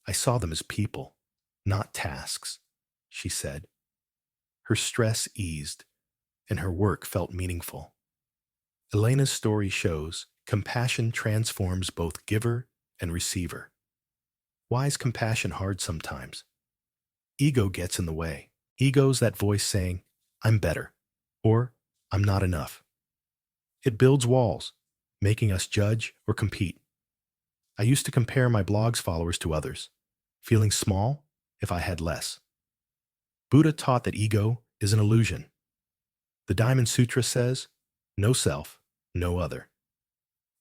I saw them as people, not tasks, she said. Her stress eased, and her work felt meaningful. Elena's story shows compassion transforms both giver and receiver. Why is compassion hard sometimes? Ego gets in the way. Ego's that voice saying, I'm better, or I'm not enough. It builds walls, making us judge or compete. I used to compare my blog's followers to others, feeling small if I had less. Buddha taught that ego is an illusion. The Diamond Sutra says, no self, no other.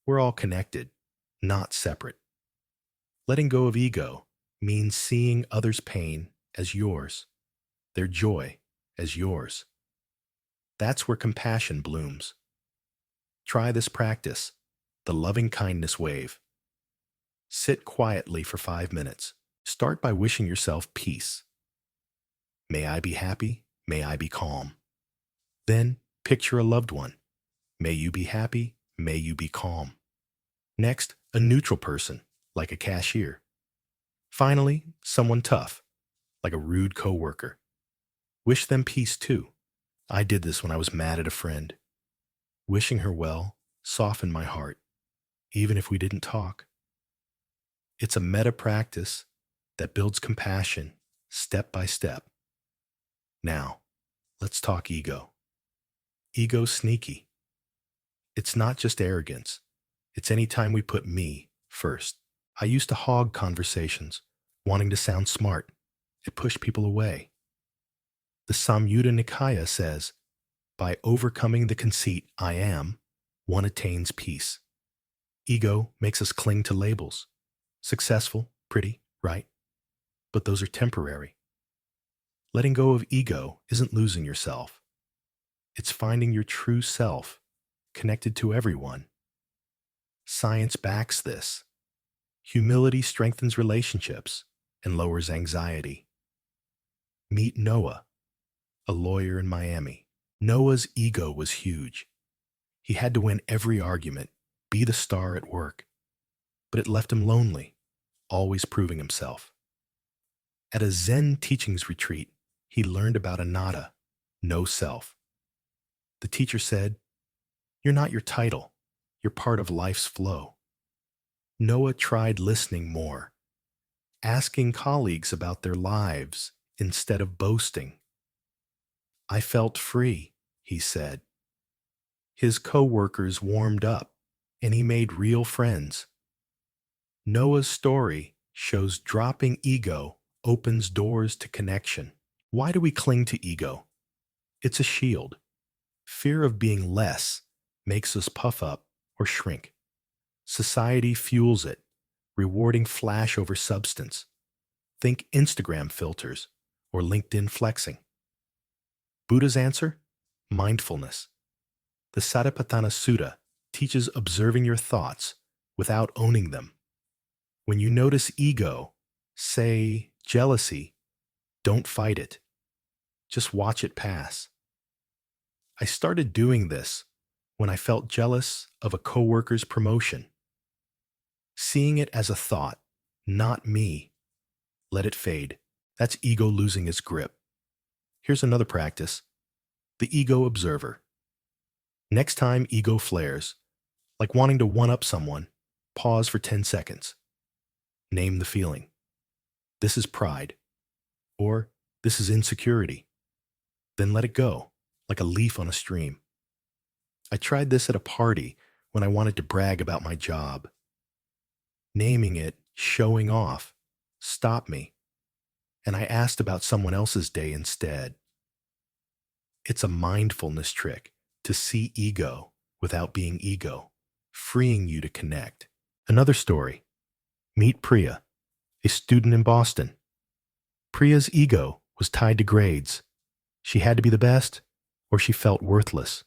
We're all connected, not separate. Letting go of ego means seeing others' pain as yours, their joy as yours. That's where compassion blooms. Try this practice, the loving kindness wave. Sit quietly for 5 minutes. Start by wishing yourself peace. May I be happy, may I be calm. Then picture a loved one. May you be happy, may you be calm. Next, a neutral person, like a cashier. Finally, someone tough, like a rude coworker. Wish them peace too. I did this when I was mad at a friend. Wishing her well softened my heart, even if we didn't talk. It's a meta practice that builds compassion step by step. Now, let's talk ego. Ego's sneaky. It's not just arrogance. It's any time we put me first. I used to hog conversations, wanting to sound smart. It pushed people away. The Samyutta Nikaya says, by overcoming the conceit I am, one attains peace. Ego makes us cling to labels. Successful, pretty, right? But those are temporary. Letting go of ego isn't losing yourself. It's finding your true self, connected to everyone. Science backs this. Humility strengthens relationships and lowers anxiety. Meet Noah, a lawyer in Miami. Noah's ego was huge. He had to win every argument, be the star at work. But it left him lonely, always proving himself. At a Zen teachings retreat, he learned about anatta, no self. The teacher said, you're not your title, you're part of life's flow. Noah tried listening more, asking colleagues about their lives instead of boasting. I felt free, he said. His co-workers warmed up, and he made real friends. Noah's story shows dropping ego opens doors to connection. Why do we cling to ego? It's a shield. Fear of being less makes us puff up or shrink. Society fuels it, rewarding flash over substance. Think Instagram filters or LinkedIn flexing. Buddha's answer? Mindfulness. The Satipatthana Sutta teaches observing your thoughts without owning them. When you notice ego, say jealousy, don't fight it. Just watch it pass. I started doing this when I felt jealous of a coworker's promotion. Seeing it as a thought, not me. Let it fade. That's ego losing its grip. Here's another practice. The ego observer. Next time ego flares, like wanting to one-up someone, pause for 10 seconds. Name the feeling. This is pride. Or this is insecurity. Then let it go, like a leaf on a stream. I tried this at a party when I wanted to brag about my job. Naming it, showing off, stopped me, and I asked about someone else's day instead. It's a mindfulness trick to see ego without being ego, freeing you to connect. Another story. Meet Priya, a student in Boston. Priya's ego was tied to grades. She had to be the best, or she felt worthless.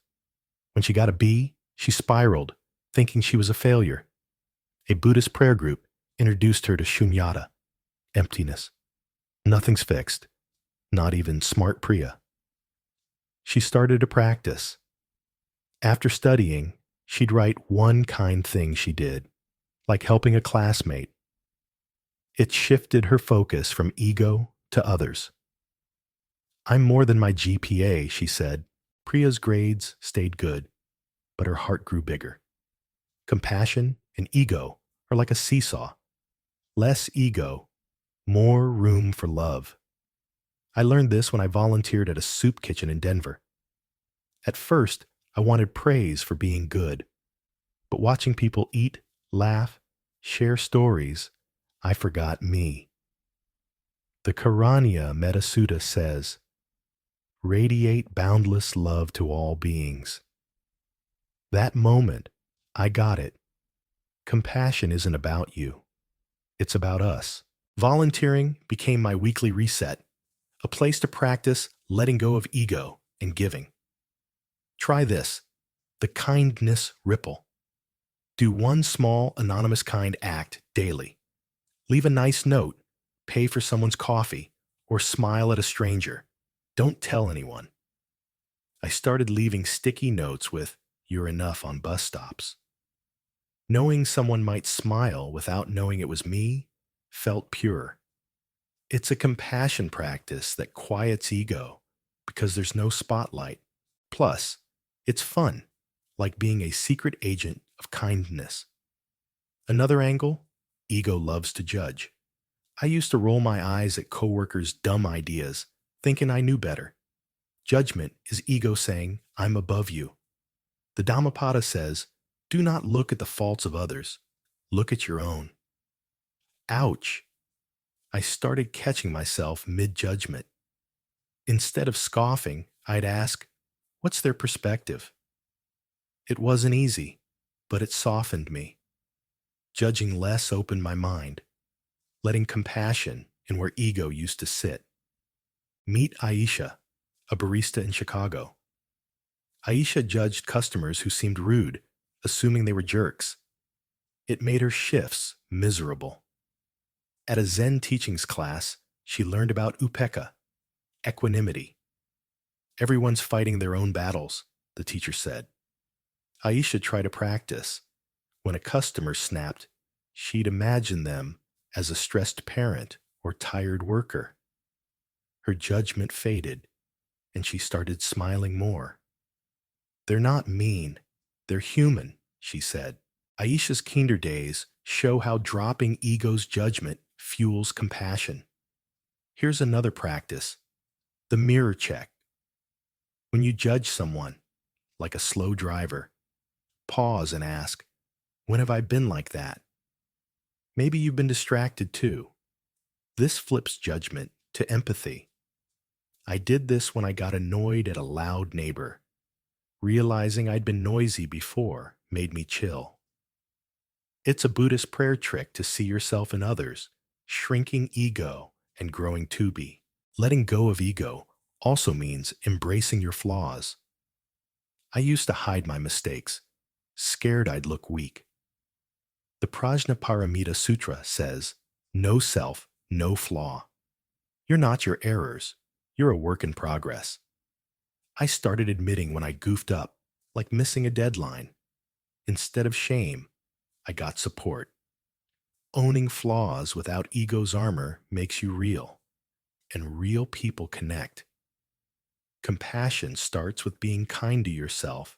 When she got a B, she spiraled, thinking she was a failure. A Buddhist prayer group introduced her to shunyata, emptiness. Nothing's fixed, not even smart Priya. She started to practice. After studying, she'd write one kind thing she did, like helping a classmate. It shifted her focus from ego to others. I'm more than my GPA, she said. Priya's grades stayed good, but her heart grew bigger. Compassion and ego are like a seesaw. Less ego, more room for love. I learned this when I volunteered at a soup kitchen in Denver. At first, I wanted praise for being good, but watching people eat, laugh, share stories, I forgot me. The Karanya Metta Sutta says, radiate boundless love to all beings. That moment, I got it. Compassion isn't about you. It's about us. Volunteering became my weekly reset, a place to practice letting go of ego and giving. Try this, the kindness ripple. Do one small anonymous kind act daily. Leave a nice note, pay for someone's coffee, or smile at a stranger. Don't tell anyone. I started leaving sticky notes with, "You're enough" on bus stops. Knowing someone might smile without knowing it was me felt pure. It's a compassion practice that quiets ego because there's no spotlight. Plus, it's fun, like being a secret agent of kindness. Another angle, ego loves to judge. I used to roll my eyes at coworkers' dumb ideas, thinking I knew better. Judgment is ego saying, I'm above you. The Dhammapada says, do not look at the faults of others. Look at your own. Ouch! I started catching myself mid-judgment. Instead of scoffing, I'd ask, what's their perspective? It wasn't easy, but it softened me. Judging less opened my mind, letting compassion in where ego used to sit. Meet Aisha, a barista in Chicago. Aisha judged customers who seemed rude, assuming they were jerks. It made her shifts miserable. At a Zen teachings class, she learned about upekkha, equanimity. Everyone's fighting their own battles, the teacher said. Aisha tried to practice. When a customer snapped, she'd imagine them as a stressed parent or tired worker. Her judgment faded, and she started smiling more. They're not mean, they're human, she said. Aisha's kinder days show how dropping ego's judgment fuels compassion. Here's another practice, the mirror check. When you judge someone, like a slow driver, pause and ask, when have I been like that? Maybe you've been distracted too. This flips judgment to empathy. I did this when I got annoyed at a loud neighbor. Realizing I'd been noisy before made me chill. It's a Buddhist prayer trick to see yourself in others, shrinking ego and growing to be. Letting go of ego also means embracing your flaws. I used to hide my mistakes, scared I'd look weak. The Prajnaparamita Sutra says, no self, no flaw. You're not your errors. You're a work in progress. I started admitting when I goofed up, like missing a deadline. Instead of shame, I got support. Owning flaws without ego's armor makes you real, and real people connect. Compassion starts with being kind to yourself,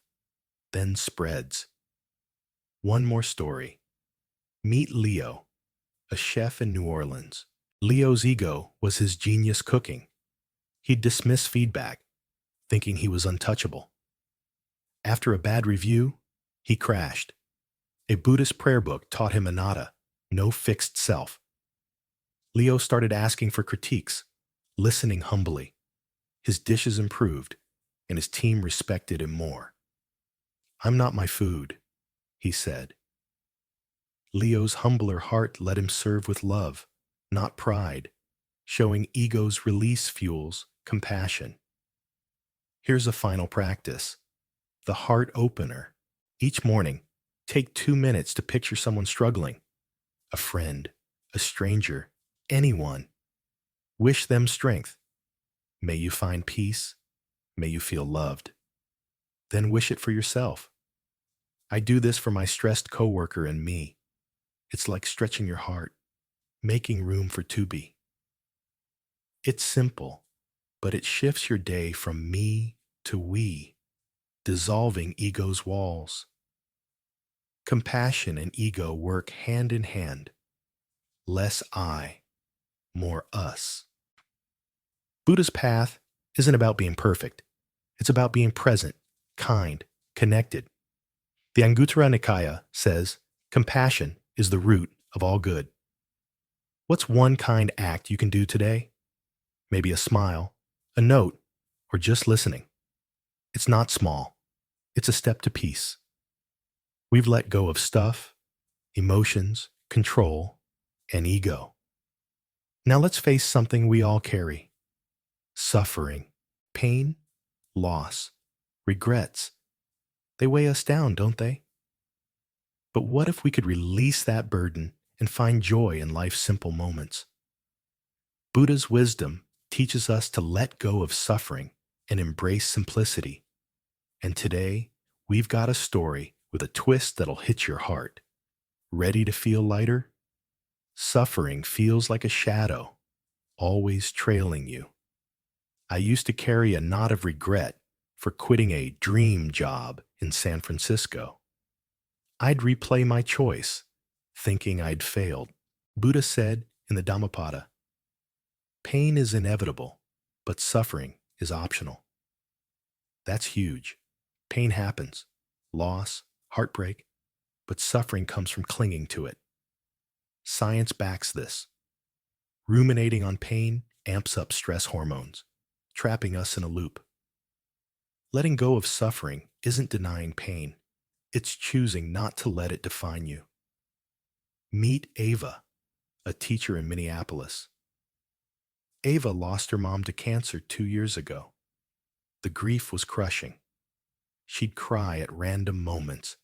then spreads. One more story. Meet Leo, a chef in New Orleans. Leo's ego was his genius cooking. He'd dismiss feedback, thinking he was untouchable. After a bad review, he crashed. A Buddhist prayer book taught him anatta, no fixed self. Leo started asking for critiques, listening humbly. His dishes improved, and his team respected him more. I'm not my food, he said. Leo's humbler heart let him serve with love, not pride, showing ego's release fuels compassion. Here's a final practice, the heart opener. Each morning, take 2 minutes to picture someone struggling, a friend, a stranger, anyone. Wish them strength. May you find peace, May you feel loved. Then wish it for yourself. I do this for my stressed coworker and me. It's like stretching your heart, making room for to be. It's simple, but it shifts your day from me to we, dissolving ego's walls. Compassion and ego work hand in hand. Less I, more us. Buddha's path isn't about being perfect. It's about being present, kind, connected. The Anguttara Nikaya says, compassion is the root of all good. What's one kind act you can do today? Maybe a smile, a note, or just listening. It's not small. It's a step to peace. We've let go of stuff, emotions, control, and ego. Now let's face something we all carry. Suffering, pain, loss, regrets. They weigh us down, don't they? But what if we could release that burden and find joy in life's simple moments? Buddha's wisdom teaches us to let go of suffering and embrace simplicity. And today, we've got a story with a twist that'll hit your heart. Ready to feel lighter? Suffering feels like a shadow, always trailing you. I used to carry a knot of regret for quitting a dream job in San Francisco. I'd replay my choice, thinking I'd failed. Buddha said in the Dhammapada, pain is inevitable, but suffering is optional. That's huge. Pain happens, loss, heartbreak, but suffering comes from clinging to it. Science backs this. Ruminating on pain amps up stress hormones, trapping us in a loop. Letting go of suffering isn't denying pain. It's choosing not to let it define you. Meet Ava, a teacher in Minneapolis. Ava lost her mom to cancer 2 years ago. The grief was crushing. She'd cry at random moments,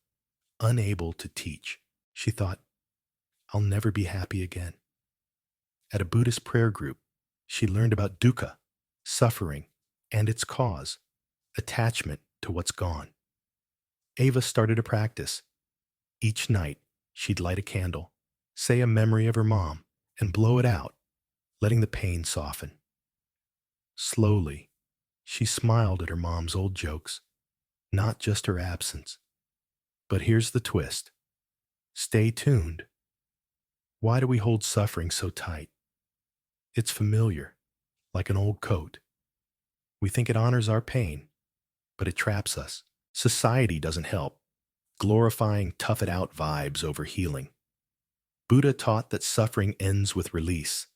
unable to teach. She thought, I'll never be happy again. At a Buddhist prayer group, she learned about dukkha, suffering, and its cause, attachment to what's gone. Ava started a practice. Each night, she'd light a candle, say a memory of her mom, and blow it out, letting the pain soften. Slowly, she smiled at her mom's old jokes, not just her absence. But here's the twist. Stay tuned. Why do we hold suffering so tight? It's familiar, like an old coat. We think it honors our pain, but it traps us. Society doesn't help, glorifying tough-it-out vibes over healing. Buddha taught that suffering ends with release.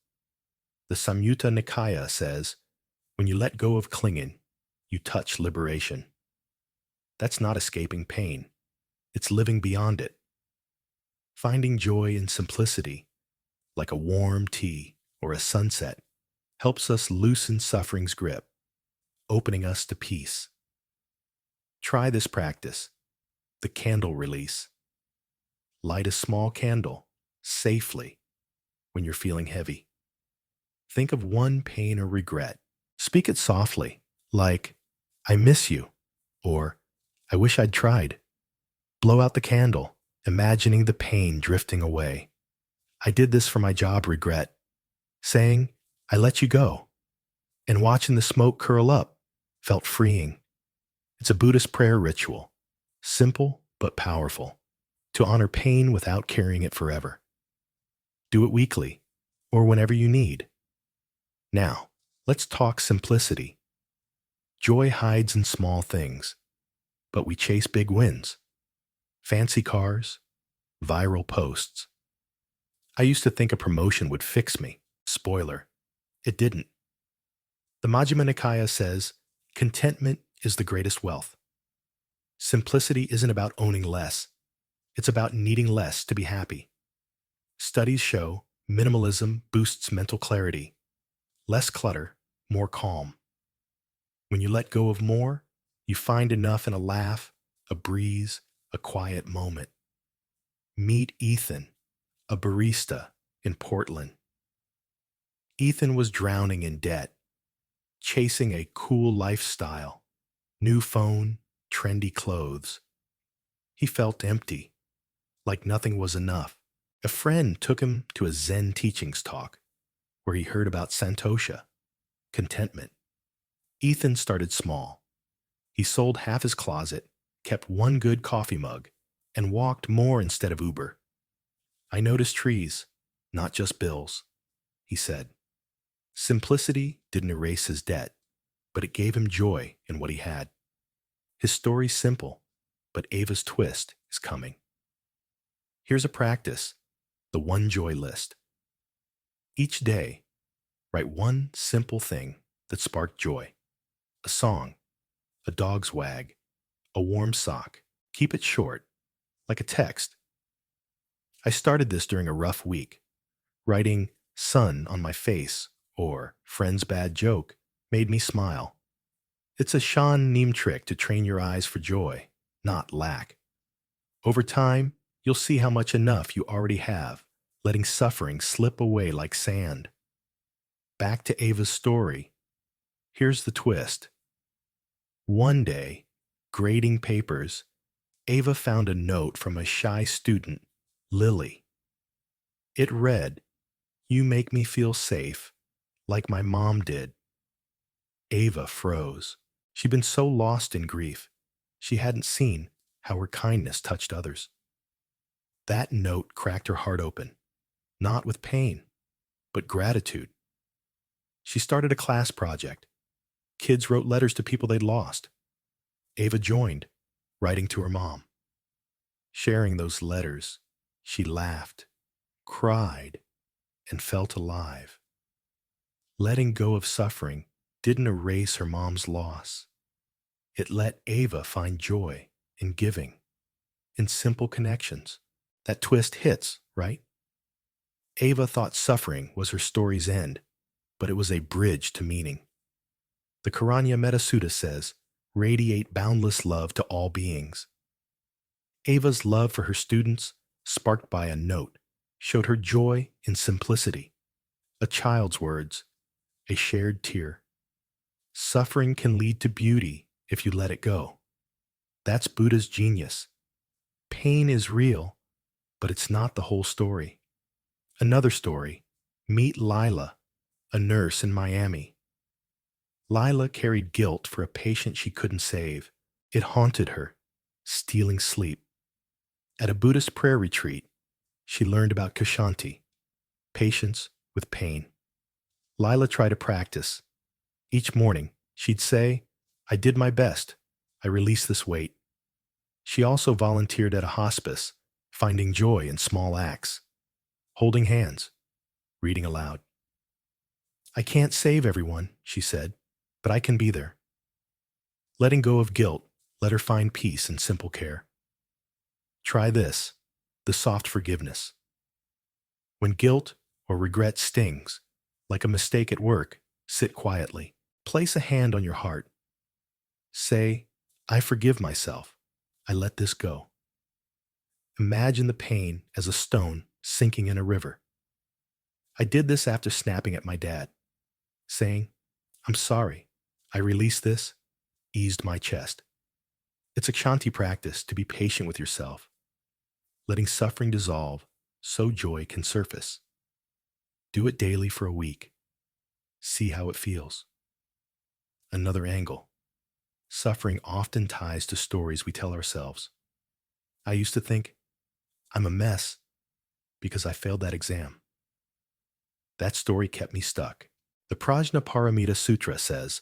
The Samyutta Nikaya says, when you let go of clinging, you touch liberation. That's not escaping pain. It's living beyond it. Finding joy in simplicity, like a warm tea or a sunset, helps us loosen suffering's grip, opening us to peace. Try this practice, the candle release. Light a small candle, safely, when you're feeling heavy. Think of one pain or regret. Speak it softly, like, I miss you, or I wish I'd tried. Blow out the candle, imagining the pain drifting away. I did this for my job regret, saying, I let you go. And watching the smoke curl up felt freeing. It's a Buddhist prayer ritual, simple but powerful, to honor pain without carrying it forever. Do it weekly, or whenever you need. Now, let's talk simplicity. Joy hides in small things, but we chase big wins. Fancy cars, viral posts. I used to think a promotion would fix me. Spoiler, it didn't. The Majjhima Nikaya says, contentment is the greatest wealth. Simplicity isn't about owning less. It's about needing less to be happy. Studies show minimalism boosts mental clarity. Less clutter, more calm. When you let go of more, you find enough in a laugh, a breeze, a quiet moment. Meet Ethan, a barista in Portland. Ethan was drowning in debt, chasing a cool lifestyle New phone, trendy clothes. He felt empty, like nothing was enough. A friend took him to a Zen teachings talk where he heard about Santosha, contentment. Ethan started small. He sold half his closet, kept one good coffee mug, and walked more instead of Uber. I noticed trees, not just bills, he said. Simplicity didn't erase his debt, but it gave him joy in what he had. His story's simple, but Ava's twist is coming. Here's a practice, the One Joy list. Each day, write one simple thing that sparked joy. A song, a dog's wag, a warm sock. Keep it short, like a text. I started this during a rough week. Writing sun on my face or friend's bad joke made me smile. It's a Shan Neem trick to train your eyes for joy, not lack. Over time, you'll see how much enough you already have, letting suffering slip away like sand. Back to Ava's story. Here's the twist. One day, grading papers, Ava found a note from a shy student, Lily. It read, "You make me feel safe, like my mom did." Ava froze. She'd been so lost in grief, she hadn't seen how her kindness touched others. That note cracked her heart open, not with pain, but gratitude. She started a class project. Kids wrote letters to people they'd lost. Ava joined, writing to her mom. Sharing those letters, she laughed, cried, and felt alive. Letting go of suffering didn't erase her mom's loss. It let Ava find joy in giving, in simple connections. That twist hits, right? Ava thought suffering was her story's end, but it was a bridge to meaning. The Karanya Metta Sutta says, "Radiate boundless love to all beings." Ava's love for her students, sparked by a note, showed her joy in simplicity. A child's words, a shared tear. Suffering can lead to beauty if you let it go. That's Buddha's genius. Pain is real, but it's not the whole story. Another story, meet Lila, a nurse in Miami. Lila carried guilt for a patient she couldn't save. It haunted her, stealing sleep. At a Buddhist prayer retreat, she learned about Kshanti, patience with pain. Lila tried to practice. Each morning, she'd say, "I did my best. I released this weight." She also volunteered at a hospice, finding joy in small acts. Holding hands, reading aloud. "I can't save everyone," she said, "but I can be there." Letting go of guilt let her find peace in simple care. Try this, the soft forgiveness. When guilt or regret stings, like a mistake at work, sit quietly. Place a hand on your heart. Say, "I forgive myself. I let this go." Imagine the pain as a stone sinking in a river. I did this after snapping at my dad. Saying, "I'm sorry. I released this," eased my chest. It's a Kshanti practice to be patient with yourself, letting suffering dissolve so joy can surface. Do it daily for a week. See how it feels. Another angle. Suffering often ties to stories we tell ourselves. I used to think, "I'm a mess because I failed that exam." That story kept me stuck. The Prajnaparamita Sutra says,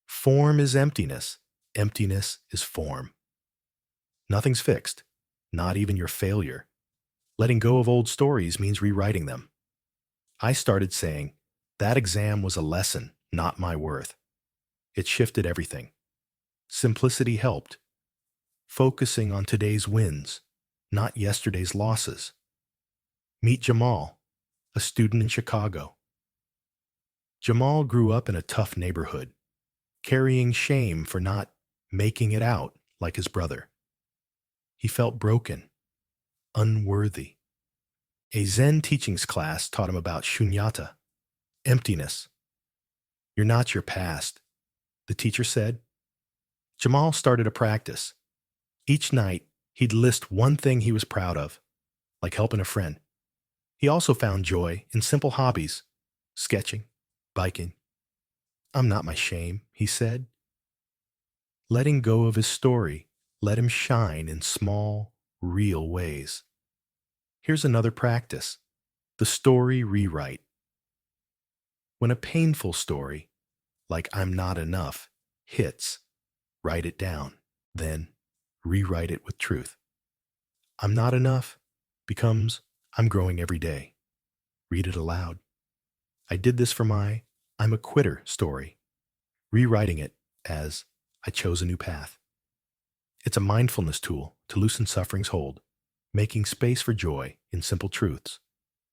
"Form is emptiness. Emptiness is form." Nothing's fixed, not even your failure. Letting go of old stories means rewriting them. I started saying, "That exam was a lesson, not my worth." It shifted everything. Simplicity helped. Focusing on today's wins, not yesterday's losses. Meet Jamal, a student in Chicago. Jamal grew up in a tough neighborhood, carrying shame for not making it out like his brother. He felt broken, unworthy. A Zen teachings class taught him about shunyata, emptiness. "You're not your past," the teacher said. Jamal started a practice. Each night, he'd list one thing he was proud of, like helping a friend. He also found joy in simple hobbies, sketching, biking. I'm not my shame, he said. Letting go of his story let him shine in small, real ways. Here's another practice: the story rewrite. When a painful story, like I'm not enough, hits, write it down. Then rewrite it with truth. I'm not enough becomes I'm growing every day. Read it aloud. I did this for my I'm a quitter story, rewriting it as I chose a new path. It's a mindfulness tool to loosen suffering's hold, making space for joy in simple truths.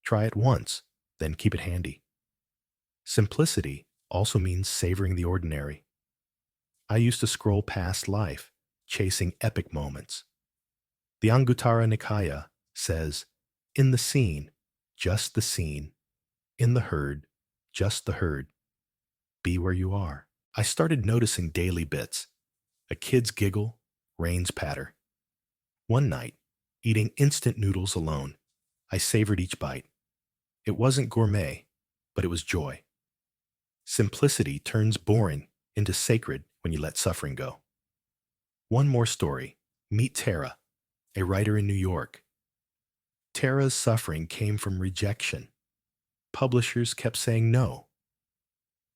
Try it once, then keep it handy. Simplicity also means savoring the ordinary. I used to scroll past life, chasing epic moments. The Anguttara Nikaya says, in the scene, just the scene. In the herd, just the herd. Be where you are. I started noticing daily bits. A kid's giggle, rain's patter. One night, eating instant noodles alone, I savored each bite. It wasn't gourmet, but it was joy. Simplicity turns boring into sacred when you let suffering go. One more story. Meet Tara, a writer in New York. Tara's suffering came from rejection. Publishers kept saying no.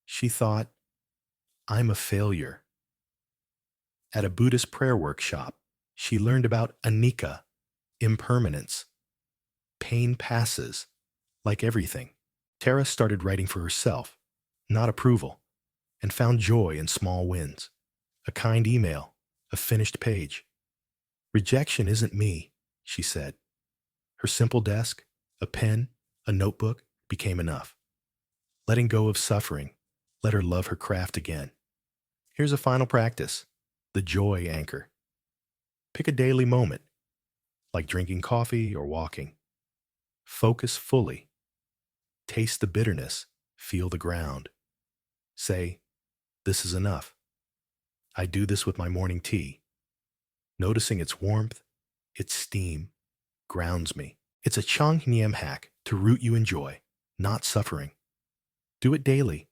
She thought, I'm a failure. At a Buddhist prayer workshop, she learned about anicca, impermanence. Pain passes, like everything. Tara started writing for herself, not approval, and found joy in small wins. A kind email, a finished page. Rejection isn't me, she said. Her simple desk, a pen, a notebook became enough. Letting go of suffering let her love her craft again. Here's a final practice: the joy anchor. Pick a daily moment, like drinking coffee or walking. Focus fully. Taste the bitterness, feel the ground. Say, this is enough. I do this with my morning tea. Noticing its warmth, its steam, grounds me. It's a Changnyeom hack to root you in joy, not suffering. Do it daily,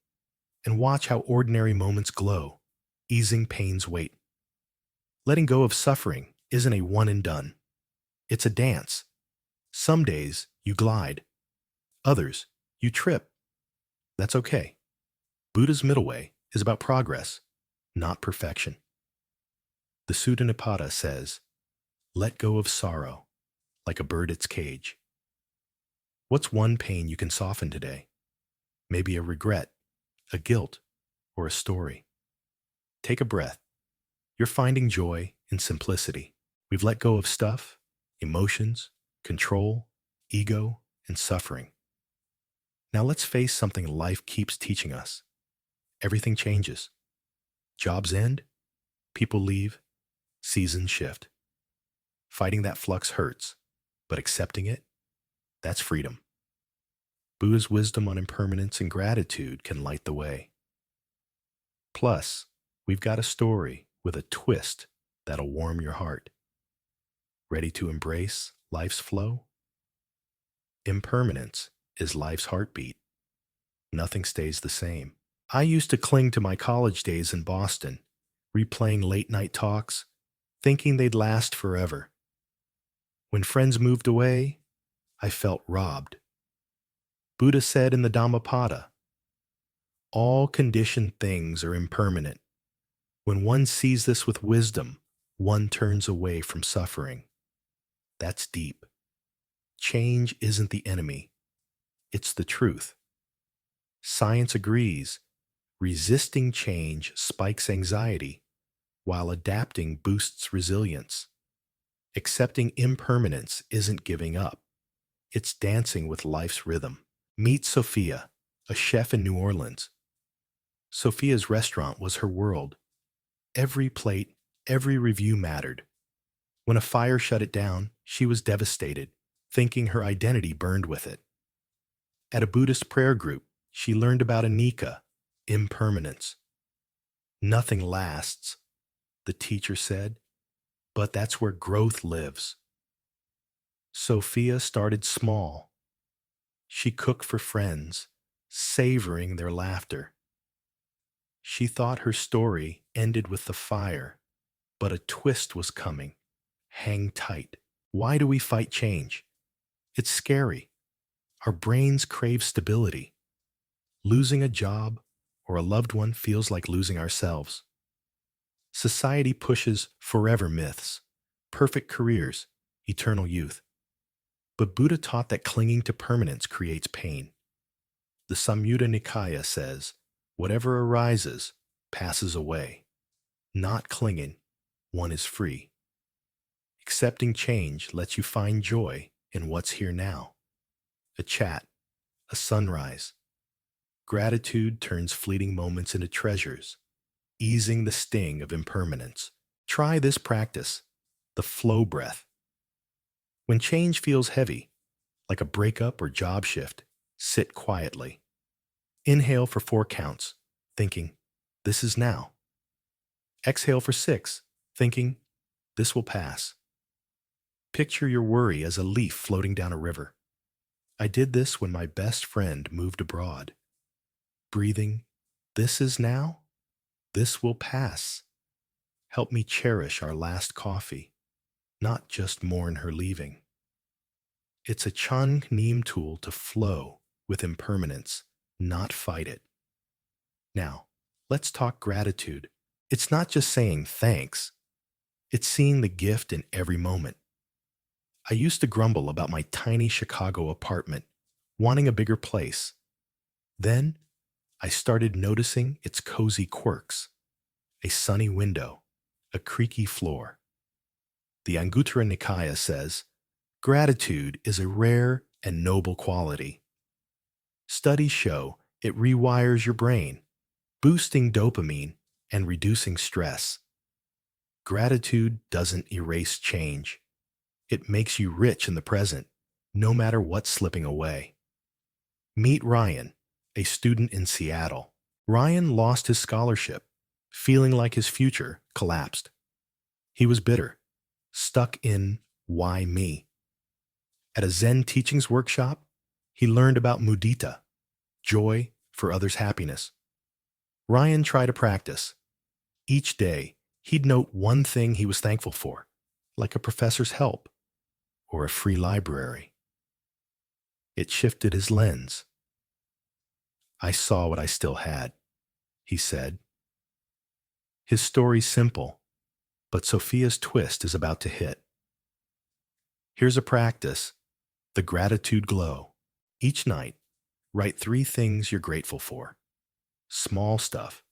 and watch how ordinary moments glow, easing pain's weight. Letting go of suffering isn't a one and done. It's a dance. Some days you glide. Others, you trip. That's okay. Buddha's middle way is about progress, not perfection. The Sutta Nipata says, let go of sorrow, like a bird its cage. What's one pain you can soften today? Maybe a regret, a guilt, or a story. Take a breath. You're finding joy in simplicity. We've let go of stuff, emotions, control, ego, and suffering. Now let's face something life keeps teaching us. Everything changes. Jobs end, people leave, seasons shift. Fighting that flux hurts, but accepting it, that's freedom. Buddha's wisdom on impermanence and gratitude can light the way. Plus, we've got a story with a twist that'll warm your heart. Ready to embrace life's flow? Impermanence is life's heartbeat. Nothing stays the same. I used to cling to my college days in Boston, replaying late-night talks, thinking they'd last forever. When friends moved away, I felt robbed. Buddha said in the Dhammapada, all conditioned things are impermanent. When one sees this with wisdom, one turns away from suffering. That's deep. Change isn't the enemy. It's the truth. Science agrees. Resisting change spikes anxiety, while adapting boosts resilience. Accepting impermanence isn't giving up. It's dancing with life's rhythm. Meet Sophia, a chef in New Orleans. Sophia's restaurant was her world. Every plate, every review mattered. When a fire shut it down, she was devastated, thinking her identity burned with it. At a Buddhist prayer group, she learned about anicca, impermanence. Nothing lasts. the teacher said, but that's where growth lives. Sophia started small. She cooked for friends, savoring their laughter. She thought her story ended with the fire, but a twist was coming. Hang tight. Why do we fight change? It's scary. Our brains crave stability. Losing a job or a loved one feels like losing ourselves. Society pushes forever myths, perfect careers, eternal youth. But Buddha taught that clinging to permanence creates pain. The Samyutta Nikaya says, whatever arises passes away. Not clinging, one is free. Accepting change lets you find joy in what's here now. A chat, a sunrise. Gratitude turns fleeting moments into treasures, easing the sting of impermanence. Try this practice, the flow breath. When change feels heavy, like a breakup or job shift, sit quietly. Inhale for 4 counts, thinking, this is now. Exhale for 6, thinking, this will pass. Picture your worry as a leaf floating down a river. I did this when my best friend moved abroad. Breathing, this is now, this will pass. Help me cherish our last coffee, not just mourn her leaving. It's a Chan Neem tool to flow with impermanence, not fight it. Now, let's talk gratitude. It's not just saying thanks. It's seeing the gift in every moment. I used to grumble about my tiny Chicago apartment, wanting a bigger place. Then, I started noticing its cozy quirks. A sunny window, a creaky floor. The Anguttara Nikaya says, gratitude is a rare and noble quality. Studies show it rewires your brain, boosting dopamine and reducing stress. Gratitude doesn't erase change. It makes you rich in the present, no matter what's slipping away. Meet Ryan, a student in Seattle. Ryan lost his scholarship, feeling like his future collapsed. He was bitter, stuck in why me. At a Zen teachings workshop, he learned about mudita, joy for others' happiness. Ryan tried to practice. Each day, he'd note one thing he was thankful for, like a professor's help or a free library. It shifted his lens. I saw what I still had, he said. His story's simple, but Sophia's twist is about to hit. Here's a practice, the gratitude glow. Each night, write 3 things you're grateful for. Small stuff,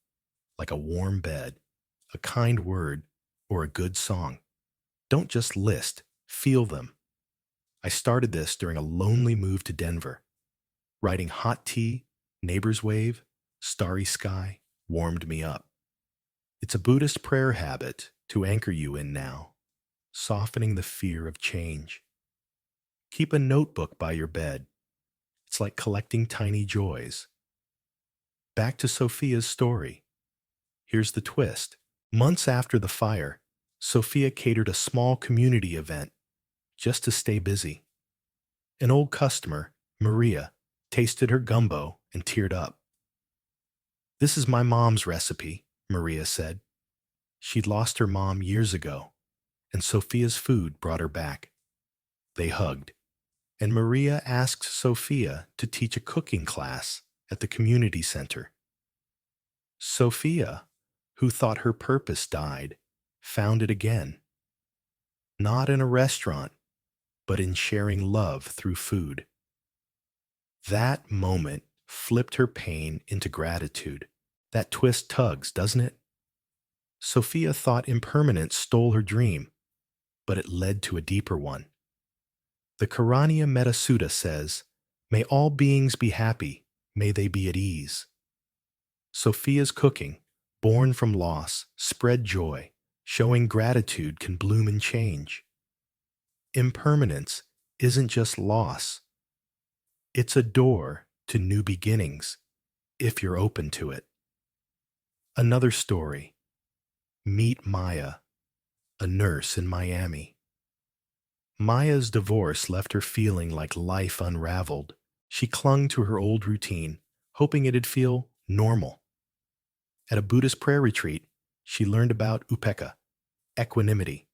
like a warm bed, a kind word, or a good song. Don't just list, feel them. I started this during a lonely move to Denver. Writing hot tea, neighbor's wave, starry sky warmed me up. It's a Buddhist prayer habit to anchor you in now, softening the fear of change. Keep a notebook by your bed. It's like collecting tiny joys. Back to Sophia's story. Here's the twist. Months after the fire, Sophia catered a small community event just to stay busy. An old customer, Maria, tasted her gumbo and teared up. This is my mom's recipe, Maria said. She'd lost her mom years ago, and Sophia's food brought her back. They hugged, and Maria asked Sophia to teach a cooking class at the community center. Sophia, who thought her purpose died, found it again. Not in a restaurant, but in sharing love through food. That moment flipped her pain into gratitude. That twist tugs, doesn't it? Sophia thought impermanence stole her dream, but it led to a deeper one. The Karaniya Metta Sutta says, may all beings be happy, may they be at ease. Sophia's cooking, born from loss, spread joy, showing gratitude can bloom and change. Impermanence isn't just loss. It's a door to new beginnings, if you're open to it. Another story. Meet Maya, a nurse in Miami. Maya's divorce left her feeling like life unraveled. She clung to her old routine, hoping it'd feel normal. At a Buddhist prayer retreat, she learned about upekkha, equanimity.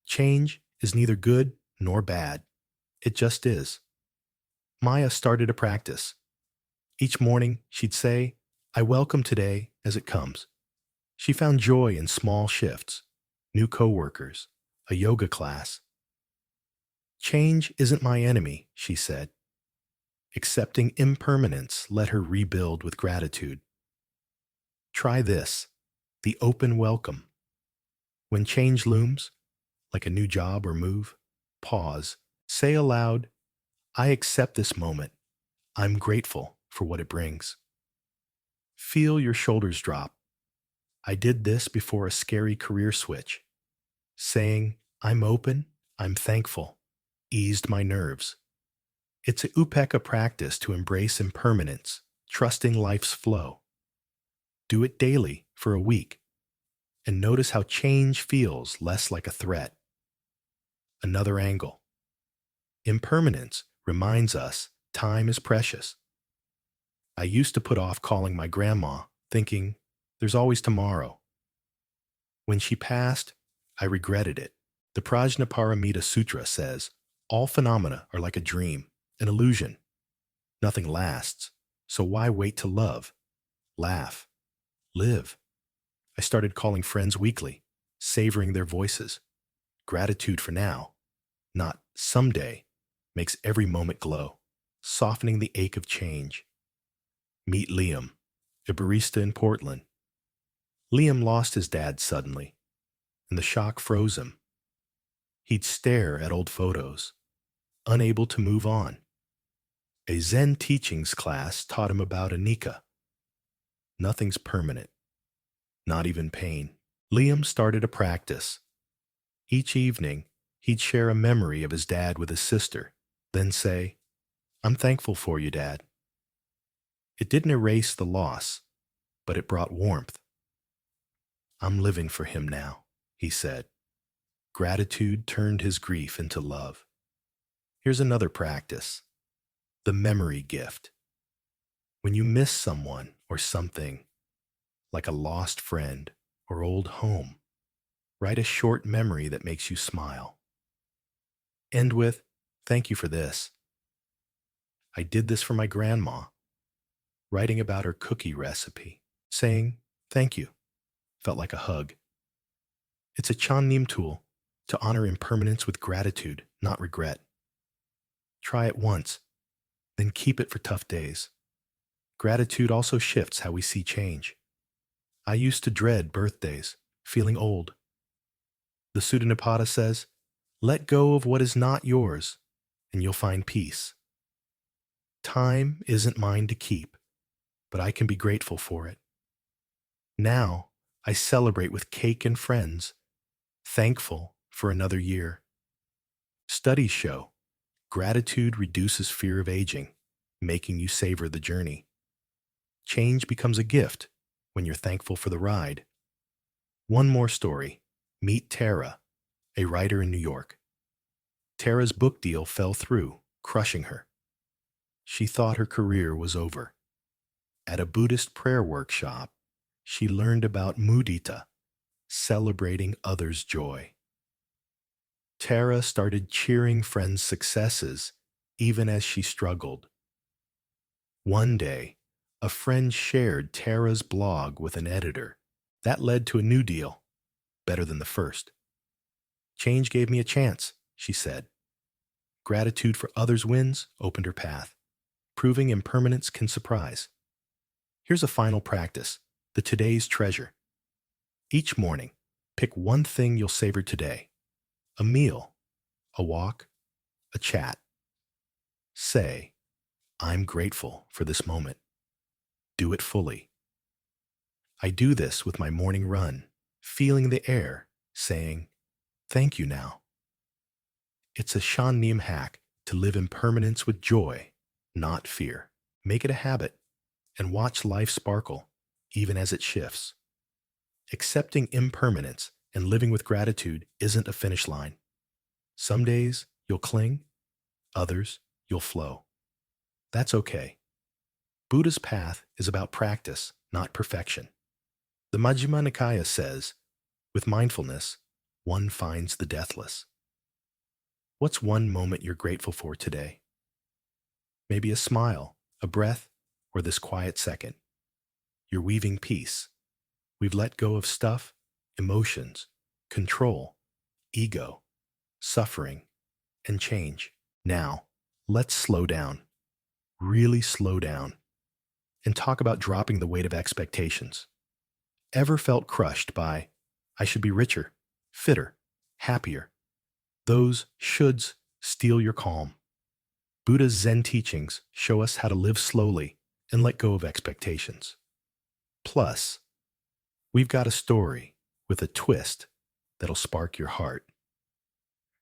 Change is neither good nor bad. It just is. Maya started a practice. Each morning, she'd say, I welcome today as it comes. She found joy in small shifts, new coworkers, a yoga class. Change isn't my enemy, she said. Accepting impermanence let her rebuild with gratitude. Try this, the open welcome. When change looms, like a new job or move, pause, say aloud, I accept this moment. I'm grateful for what it brings. Feel your shoulders drop. I did this before a scary career switch. Saying, I'm open, I'm thankful, eased my nerves. It's a upekkha practice to embrace impermanence, trusting life's flow. Do it daily for a week, and notice how change feels less like a threat. Another angle. Impermanence reminds us time is precious. I used to put off calling my grandma, thinking, there's always tomorrow. When she passed, I regretted it. The Prajnaparamita Sutra says, all phenomena are like a dream, an illusion. Nothing lasts, so why wait to love, laugh, live? I started calling friends weekly, savoring their voices. Gratitude for now, not someday, makes every moment glow, softening the ache of change. Meet Liam, a barista in Portland. Liam lost his dad suddenly, and the shock froze him. He'd stare at old photos, unable to move on. A Zen teachings class taught him about anicca. Nothing's permanent, not even pain. Liam started a practice. Each evening, he'd share a memory of his dad with his sister, then say, I'm thankful for you, Dad. It didn't erase the loss, but it brought warmth. I'm living for him now, he said. Gratitude turned his grief into love. Here's another practice, the memory gift. When you miss someone or something, like a lost friend or old home, write a short memory that makes you smile. End with, thank you for this. I did this for my grandma. Writing about her cookie recipe, saying, thank you, felt like a hug. It's a Chan tool to honor impermanence with gratitude, not regret. Try it once, then keep it for tough days. Gratitude also shifts how we see change. I used to dread birthdays, feeling old. The Sutta says, let go of what is not yours, and you'll find peace. Time isn't mine to keep, but I can be grateful for it. Now, I celebrate with cake and friends, thankful for another year. Studies show gratitude reduces fear of aging, making you savor the journey. Change becomes a gift when you're thankful for the ride. One more story. Meet Tara, a writer in New York. Tara's book deal fell through, crushing her. She thought her career was over. At a Buddhist prayer workshop, she learned about mudita, celebrating others' joy. Tara started cheering friends' successes even as she struggled. One day, a friend shared Tara's blog with an editor. That led to a new deal, better than the first. Change gave me a chance, she said. Gratitude for others' wins opened her path, proving impermanence can surprise. Here's a final practice, the today's treasure. Each morning, pick one thing you'll savor today. A meal, a walk, a chat. Say, I'm grateful for this moment. Do it fully. I do this with my morning run, feeling the air, saying, thank you now. It's a Shan Neem hack to live impermanence with joy, not fear. Make it a habit and watch life sparkle, even as it shifts. Accepting impermanence and living with gratitude isn't a finish line. Some days you'll cling, others you'll flow. That's okay. Buddha's path is about practice, not perfection. The Majjhima Nikaya says, with mindfulness, one finds the deathless. What's one moment you're grateful for today? Maybe a smile, a breath, or this quiet second. You're weaving peace. We've let go of stuff, emotions, control, ego, suffering, and change. Now, let's slow down, really slow down, and talk about dropping the weight of expectations. Ever felt crushed by, I should be richer, fitter, happier? Those shoulds steal your calm. Buddha's Zen teachings show us how to live slowly and let go of expectations. Plus, we've got a story with a twist that'll spark your heart.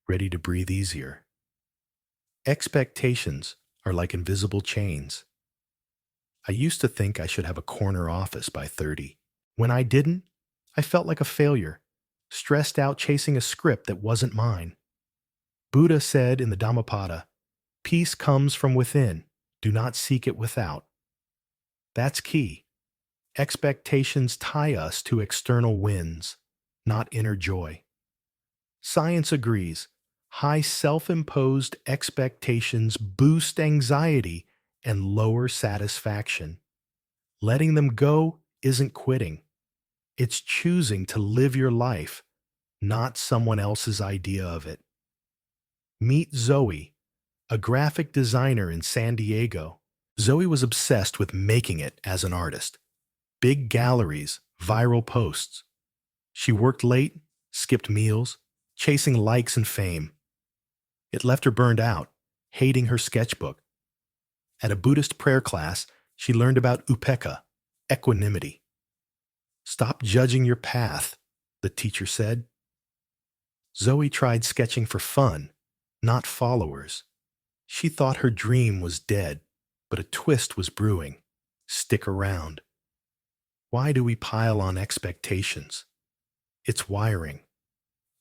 Ready to breathe easier? Expectations are like invisible chains. I used to think I should have a corner office by 30. When I didn't, I felt like a failure, stressed out chasing a script that wasn't mine. Buddha said in the Dhammapada, peace comes from within, do not seek it without. That's key. Expectations tie us to external wins, not inner joy. Science agrees, high self-imposed expectations boost anxiety and lower satisfaction. Letting them go isn't quitting. It's choosing to live your life, not someone else's idea of it. Meet Zoe, a graphic designer in San Diego. Zoe was obsessed with making it as an artist. Big galleries, viral posts. She worked late, skipped meals, chasing likes and fame. It left her burned out, hating her sketchbook. At a Buddhist prayer class, she learned about upekkha, equanimity. Stop judging your path, the teacher said. Zoe tried sketching for fun, not followers. She thought her dream was dead, but a twist was brewing. Stick around. Why do we pile on expectations? It's wiring.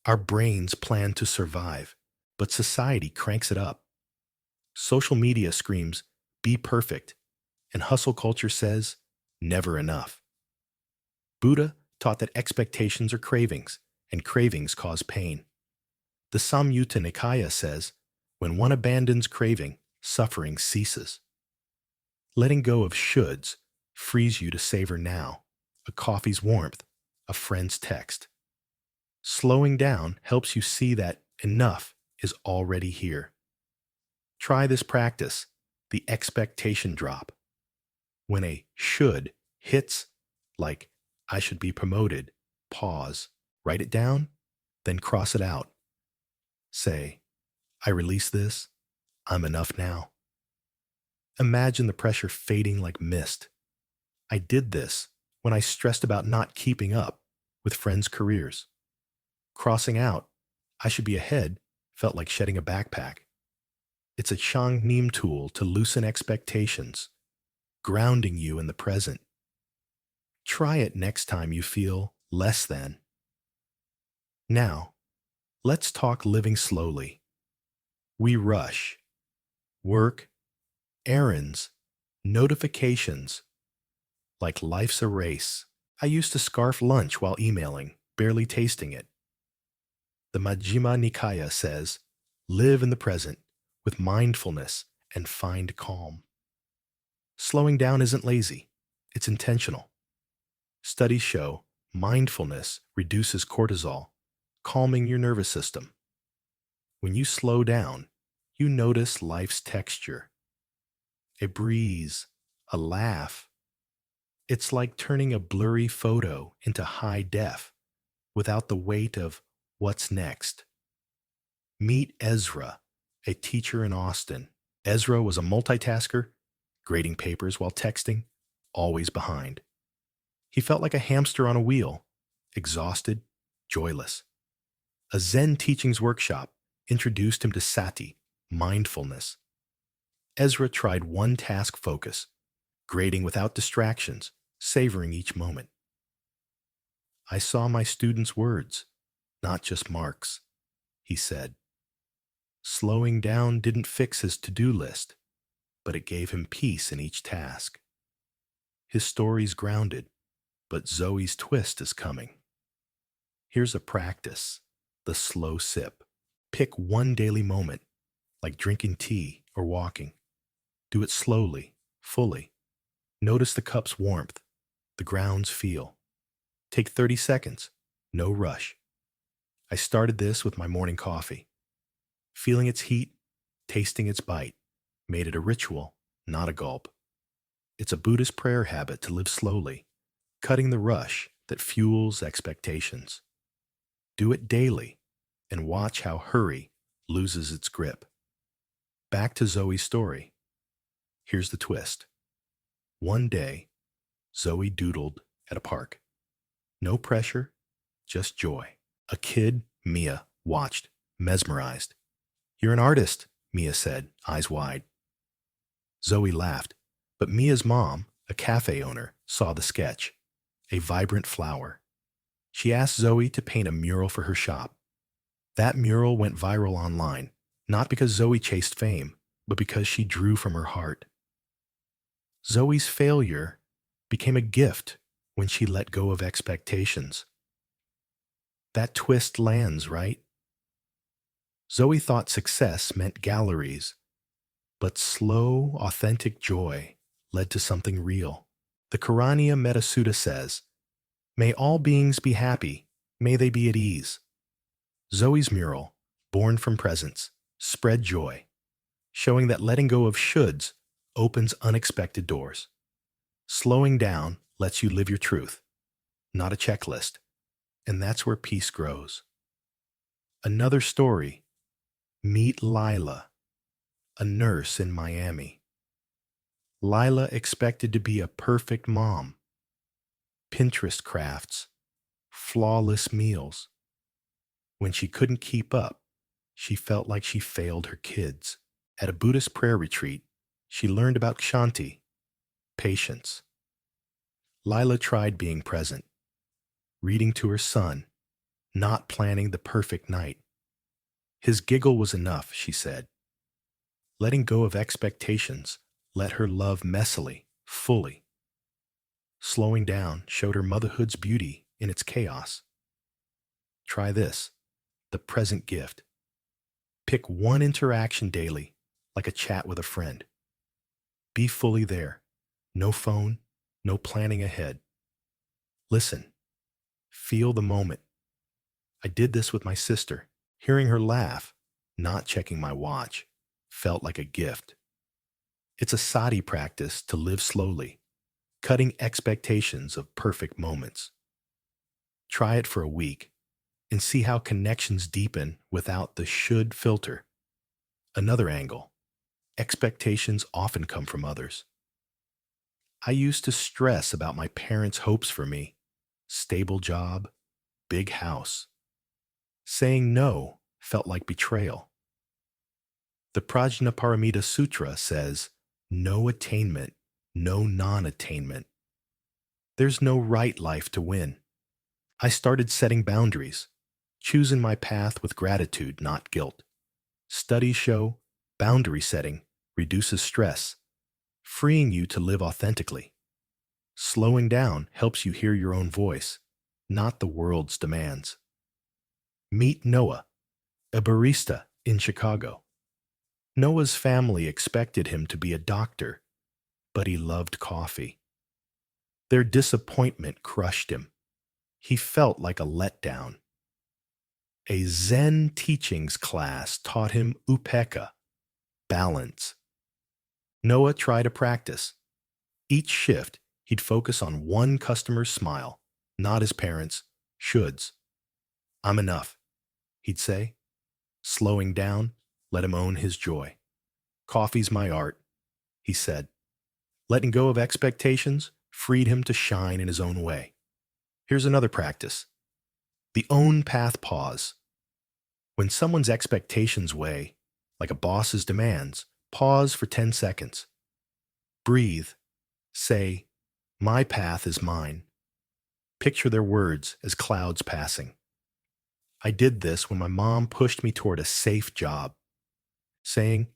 Our brains plan to survive, but society cranks it up. Social media screams, be perfect, and hustle culture says, never enough. Buddha taught that expectations are cravings, and cravings cause pain. The Samyutta Nikaya says, when one abandons craving, suffering ceases. Letting go of shoulds frees you to savor now, a coffee's warmth, a friend's text. Slowing down helps you see that enough is already here. Try this practice, the expectation drop. When a should hits, like I should be promoted, pause, write it down, then cross it out. Say, I release this, I'm enough now. Imagine the pressure fading like mist. I did this when I stressed about not keeping up with friends' careers. Crossing out, I should be ahead, felt like shedding a backpack. It's a Chang Neem tool to loosen expectations, grounding you in the present. Try it next time you feel less than. Now, let's talk living slowly. We rush. Work, errands, notifications. Like life's a race. I used to scarf lunch while emailing, barely tasting it. The Majjhima Nikaya says, live in the present with mindfulness and find calm. Slowing down isn't lazy, it's intentional. Studies show mindfulness reduces cortisol, calming your nervous system. When you slow down, you notice life's texture. A breeze, a laugh. It's like turning a blurry photo into high def without the weight of what's next. Meet Ezra, a teacher in Austin. Ezra was a multitasker, grading papers while texting, always behind. He felt like a hamster on a wheel, exhausted, joyless. A Zen teachings workshop introduced him to sati, mindfulness. Ezra tried one task focus, grading without distractions, savoring each moment. I saw my students' words, not just marks, he said. Slowing down didn't fix his to-do list, but it gave him peace in each task. His story's grounded, but Zoe's twist is coming. Here's a practice: the slow sip. Pick one daily moment, like drinking tea or walking. Do it slowly, fully. Notice the cup's warmth, the ground's feel. Take 30 seconds, no rush. I started this with my morning coffee. Feeling its heat, tasting its bite, made it a ritual, not a gulp. It's a Buddhist prayer habit to live slowly, cutting the rush that fuels expectations. Do it daily and watch how hurry loses its grip. Back to Zoe's story. Here's the twist. One day, Zoe doodled at a park. No pressure, just joy. A kid, Mia, watched, mesmerized. "You're an artist," Mia said, eyes wide. Zoe laughed, but Mia's mom, a cafe owner, saw the sketch, a vibrant flower. She asked Zoe to paint a mural for her shop. That mural went viral online, not because Zoe chased fame, but because she drew from her heart. Zoe's failure became a gift when she let go of expectations. That twist lands, right? Zoe thought success meant galleries, but slow, authentic joy led to something real. The Karaniya Metta Sutta says, "May all beings be happy, may they be at ease." Zoe's mural, born from presence, spread joy, showing that letting go of shoulds opens unexpected doors. Slowing down lets you live your truth, not a checklist, and that's where peace grows. Another story. Meet Lila, a nurse in Miami. Lila expected to be a perfect mom. Pinterest crafts, flawless meals. When she couldn't keep up, she felt like she failed her kids. At a Buddhist prayer retreat, she learned about Kshanti, patience. Lila tried being present, reading to her son, not planning the perfect night. His giggle was enough, she said. Letting go of expectations let her love messily, fully. Slowing down showed her motherhood's beauty in its chaos. Try this, the present gift. Pick one interaction daily, like a chat with a friend. Be fully there. No phone, no planning ahead. Listen. Feel the moment. I did this with my sister. Hearing her laugh, not checking my watch, felt like a gift. It's a sati practice to live slowly, cutting expectations of perfect moments. Try it for a week and see how connections deepen without the should filter. Another angle. Expectations often come from others. I used to stress about my parents' hopes for me. Stable job, big house. Saying no felt like betrayal. The Prajnaparamita Sutra says, no attainment, no non-attainment. There's no right life to win. I started setting boundaries, choosing my path with gratitude, not guilt. Studies show boundary setting reduces stress, freeing you to live authentically. Slowing down helps you hear your own voice, not the world's demands. Meet Noah, a barista in Chicago. Noah's family expected him to be a doctor, but he loved coffee. Their disappointment crushed him. He felt like a letdown. A Zen teachings class taught him upekkha, balance. Noah tried a practice. Each shift, he'd focus on one customer's smile, not his parents' shoulds. I'm enough, he'd say. Slowing down, let him own his joy. Coffee's my art, he said. Letting go of expectations freed him to shine in his own way. Here's another practice. The own path pause. When someone's expectations weigh, like a boss's demands, pause for 10 seconds. Breathe. Say, my path is mine. Picture their words as clouds passing. I did this when my mom pushed me toward a safe job, saying,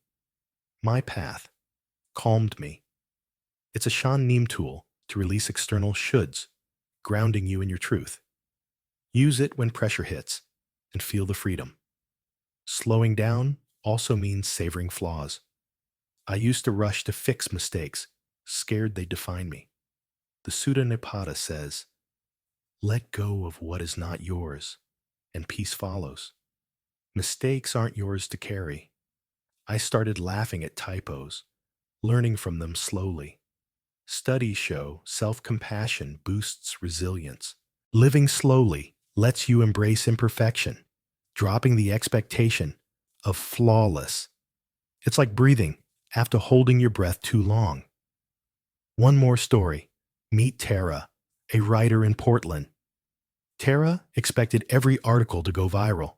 my path calmed me. It's a Shan Neem tool to release external shoulds, grounding you in your truth. Use it when pressure hits and feel the freedom. Slowing down also means savoring flaws. I used to rush to fix mistakes, scared they'd define me. The Sutta Nipata says, let go of what is not yours, and peace follows. Mistakes aren't yours to carry. I started laughing at typos, learning from them slowly. Studies show self-compassion boosts resilience. Living slowly lets you embrace imperfection, dropping the expectation of flawless. It's like breathing after holding your breath too long. One more story. Meet Tara, a writer in Portland. Tara expected every article to go viral.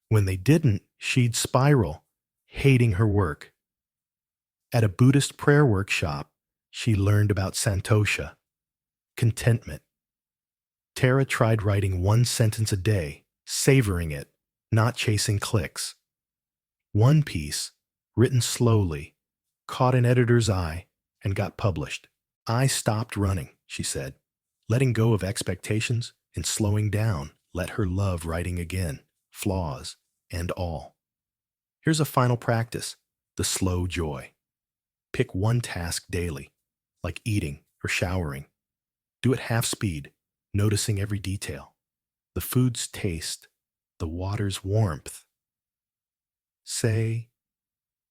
When they didn't, she'd spiral, hating her work. At a Buddhist prayer workshop, she learned about santosha, contentment. Tara tried writing one sentence a day, savoring it, not chasing clicks. One piece, written slowly, caught an editor's eye and got published. I stopped running, she said, letting go of expectations and slowing down let her love writing again, flaws and all. Here's a final practice, the slow joy. Pick one task daily, like eating or showering. Do it half speed, noticing every detail. The food's taste, the water's warmth. Say,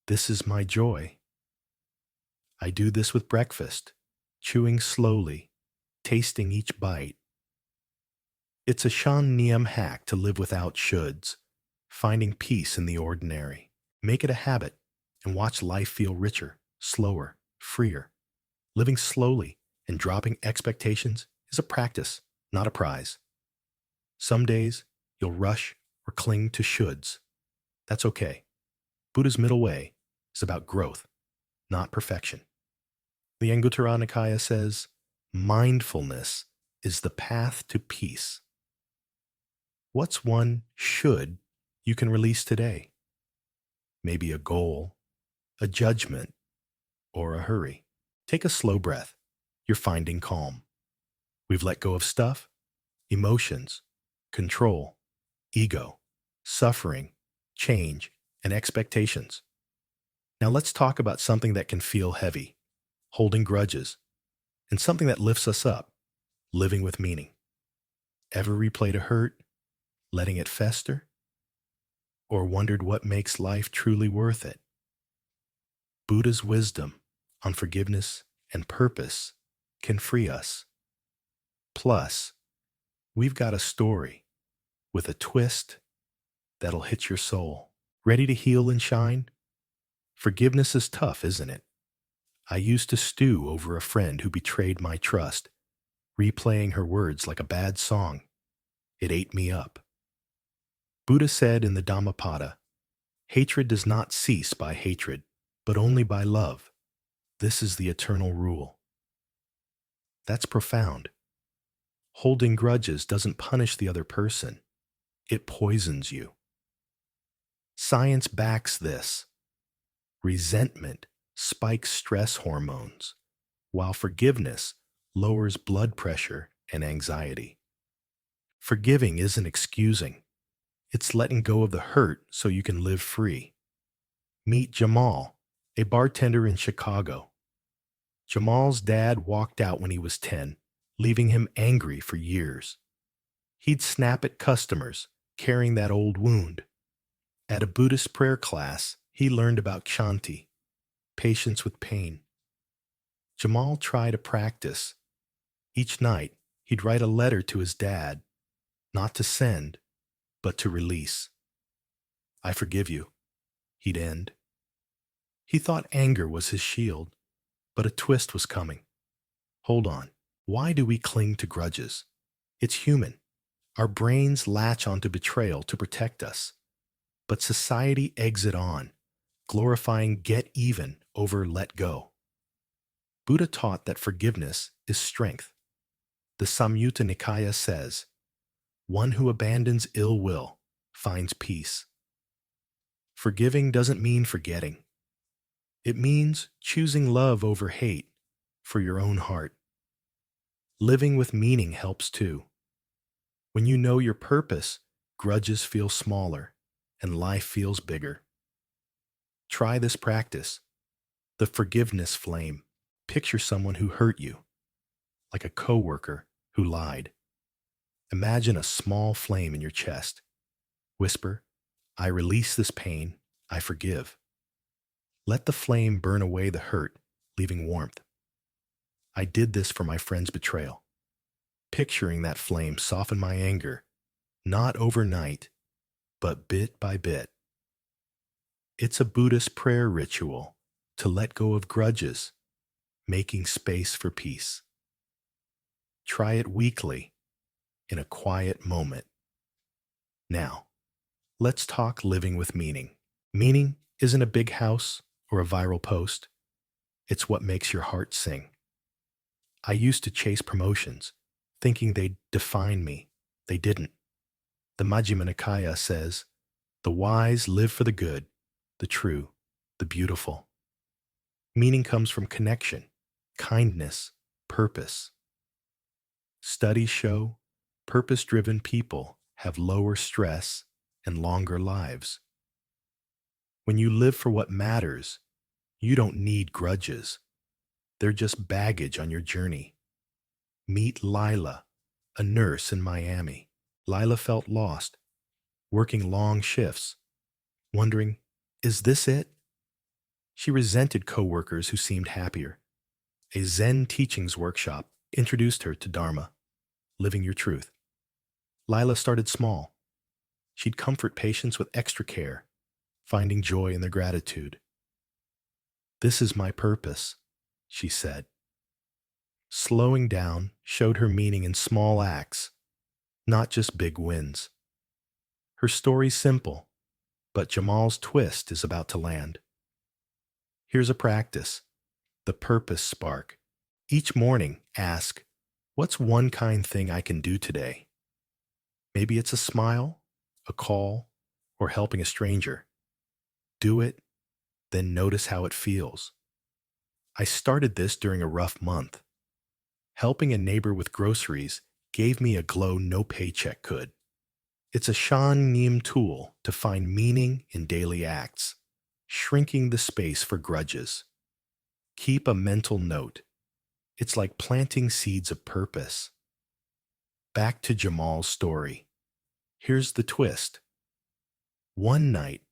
this is my joy. I do this with breakfast, chewing slowly, tasting each bite. It's a Shan Niyam hack to live without shoulds, finding peace in the ordinary. Make it a habit and watch life feel richer, slower, freer. Living slowly and dropping expectations is a practice, not a prize. Some days you'll rush or cling to shoulds. That's okay. Buddha's middle way is about growth, not perfection. The Anguttara Nikaya says, mindfulness is the path to peace. What's one should you can release today? Maybe a goal, a judgment, or a hurry. Take a slow breath. You're finding calm. We've let go of stuff, emotions, control, ego, suffering, change, and expectations. Now let's talk about something that can feel heavy, holding grudges, and something that lifts us up, living with meaning. Ever replayed a hurt, letting it fester? Or wondered what makes life truly worth it? Buddha's wisdom on forgiveness and purpose can free us. Plus, we've got a story with a twist that'll hit your soul. Ready to heal and shine? Forgiveness is tough, isn't it? I used to stew over a friend who betrayed my trust, replaying her words like a bad song. It ate me up. Buddha said in the Dhammapada, hatred does not cease by hatred, but only by love. This is the eternal rule. That's profound. Holding grudges doesn't punish the other person. It poisons you. Science backs this. Resentment spikes stress hormones, while forgiveness lowers blood pressure and anxiety. Forgiving isn't excusing. It's letting go of the hurt so you can live free. Meet Jamal, a bartender in Chicago. Jamal's dad walked out when he was 10, leaving him angry for years. He'd snap at customers, carrying that old wound. At a Buddhist prayer class, he learned about Kshanti, patience with pain. Jamal tried a practice. Each night, he'd write a letter to his dad, not to send, but to release. I forgive you, he'd end. He thought anger was his shield, but a twist was coming. Hold on, why do we cling to grudges? It's human. Our brains latch onto betrayal to protect us. But society eggs it on, glorifying get even over let go. Buddha taught that forgiveness is strength. The Samyutta Nikaya says, "One who abandons ill will finds peace." Forgiving doesn't mean forgetting. It means choosing love over hate for your own heart. Living with meaning helps too. When you know your purpose, grudges feel smaller and life feels bigger. Try this practice. The forgiveness flame. Picture someone who hurt you, like a coworker who lied. Imagine a small flame in your chest. Whisper, "I release this pain. I forgive." Let the flame burn away the hurt, leaving warmth. I did this for my friend's betrayal. Picturing that flame soften my anger, not overnight, but bit by bit. It's a Buddhist prayer ritual to let go of grudges, making space for peace. Try it weekly in a quiet moment. Now, let's talk living with meaning. Meaning isn't a big house or a viral post. It's what makes your heart sing. I used to chase promotions, thinking they'd define me. They didn't. The Majjhima Nikaya says, "The wise live for the good, the true, the beautiful." Meaning comes from connection, kindness, purpose. Studies show purpose-driven people have lower stress and longer lives. When you live for what matters, you don't need grudges. They're just baggage on your journey. Meet Lila, a nurse in Miami. Lila felt lost, working long shifts, wondering, is this it? She resented coworkers who seemed happier. A Zen teachings workshop introduced her to Dharma, living your truth. Lila started small. She'd comfort patients with extra care, finding joy in their gratitude. "This is my purpose," she said. Slowing down showed her meaning in small acts, not just big wins. Her story's simple, but Jamal's twist is about to land. Here's a practice, the purpose spark. Each morning, ask, "What's one kind thing I can do today?" Maybe it's a smile, a call, or helping a stranger. Do it, then notice how it feels. I started this during a rough month. Helping a neighbor with groceries gave me a glow no paycheck could. It's a Shan Nim tool to find meaning in daily acts, shrinking the space for grudges. Keep a mental note. It's like planting seeds of purpose. Back to Jamal's story. Here's the twist. One night,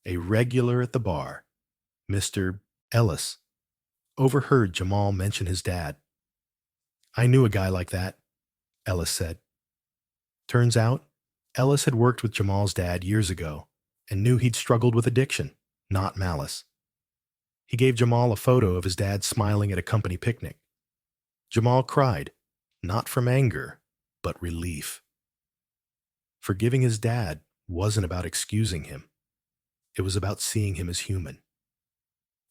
a regular at the bar, Mr. Ellis, overheard Jamal mention his dad. "I knew a guy like that," Ellis said. Turns out, Ellis had worked with Jamal's dad years ago and knew he'd struggled with addiction, not malice. He gave Jamal a photo of his dad smiling at a company picnic. Jamal cried, not from anger, but relief. Forgiving his dad wasn't about excusing him. It was about seeing him as human.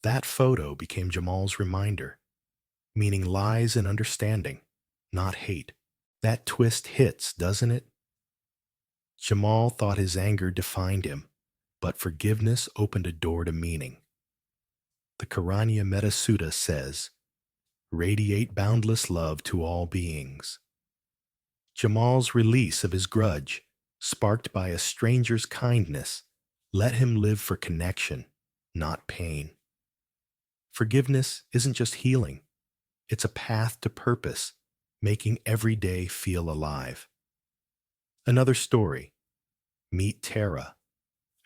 That photo became Jamal's reminder. Meaning lies in understanding, not hate. That twist hits, doesn't it? Jamal thought his anger defined him, but forgiveness opened a door to meaning. The Karanya Metta Sutta says, "Radiate boundless love to all beings." Jamal's release of his grudge, sparked by a stranger's kindness, let him live for connection, not pain. Forgiveness isn't just healing. It's a path to purpose, making every day feel alive. Another story. Meet Tara,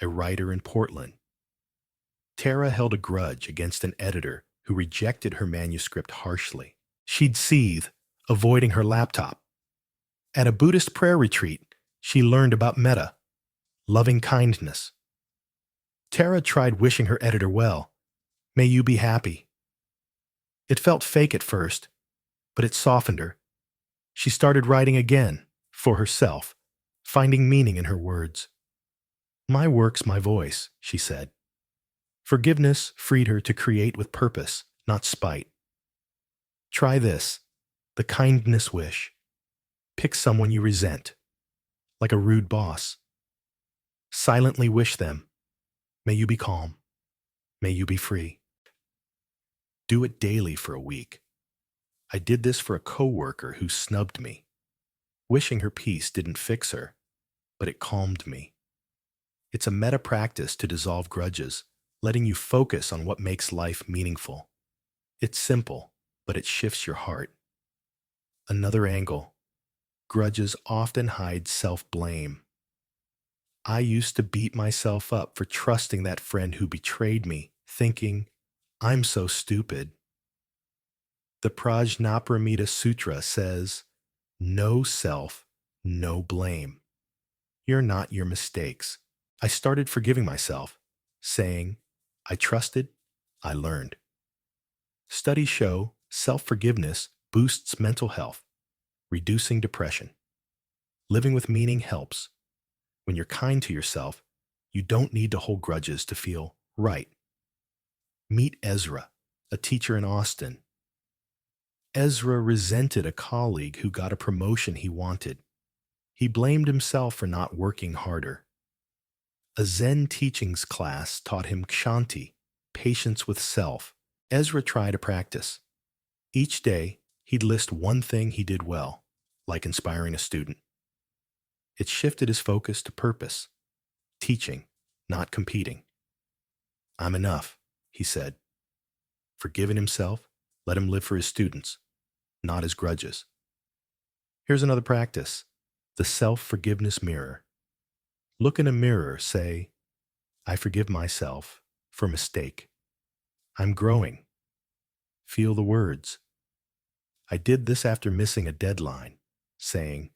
a writer in Portland. Tara held a grudge against an editor who rejected her manuscript harshly. She'd seethe, avoiding her laptop. At a Buddhist prayer retreat, she learned about metta, loving kindness. Tara tried wishing her editor well. "May you be happy." It felt fake at first, but it softened her. She started writing again, for herself, finding meaning in her words. "My work's my voice," she said. Forgiveness freed her to create with purpose, not spite. Try this, The kindness wish. Pick someone you resent, like a rude boss. Silently wish them, may you be calm, may you be free. Do it daily for a week. I did this for a coworker who snubbed me. Wishing her peace didn't fix her, but it calmed me. It's a meta practice to dissolve grudges, letting you focus on what makes life meaningful. It's simple, but it shifts your heart. Another angle. Grudges often hide self-blame. I used to beat myself up for trusting that friend who betrayed me, thinking, I'm so stupid. The Prajnaparamita Sutra says, no self, no blame. You're not your mistakes. I started forgiving myself, saying, I trusted, I learned. Studies show self-forgiveness boosts mental health, reducing depression. Living with meaning helps. When you're kind to yourself, you don't need to hold grudges to feel right. Meet Ezra, a teacher in Austin. Ezra resented a colleague who got a promotion he wanted. He blamed himself for not working harder. A Zen teachings class taught him kshanti, patience with self. Ezra tried a practice. Each day, he'd list one thing he did well, like inspiring a student. It shifted his focus to purpose, teaching, not competing. I'm enough, he said. Forgiving himself, let him live for his students, not his grudges. Here's another practice, the self-forgiveness mirror. Look in a mirror, say, I forgive myself for mistake. I'm growing. Feel the words. I did this after missing a deadline, saying,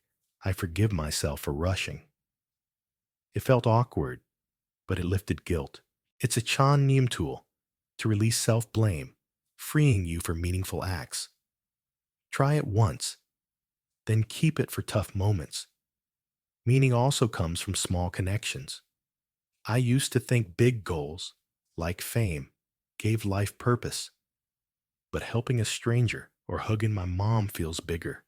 I forgive myself for rushing. It felt awkward, but it lifted guilt. It's a Chan Neem tool to release self-blame, freeing you for meaningful acts. Try it once, then keep it for tough moments. Meaning also comes from small connections. I used to think big goals, like fame, gave life purpose. But helping a stranger or hugging my mom feels bigger.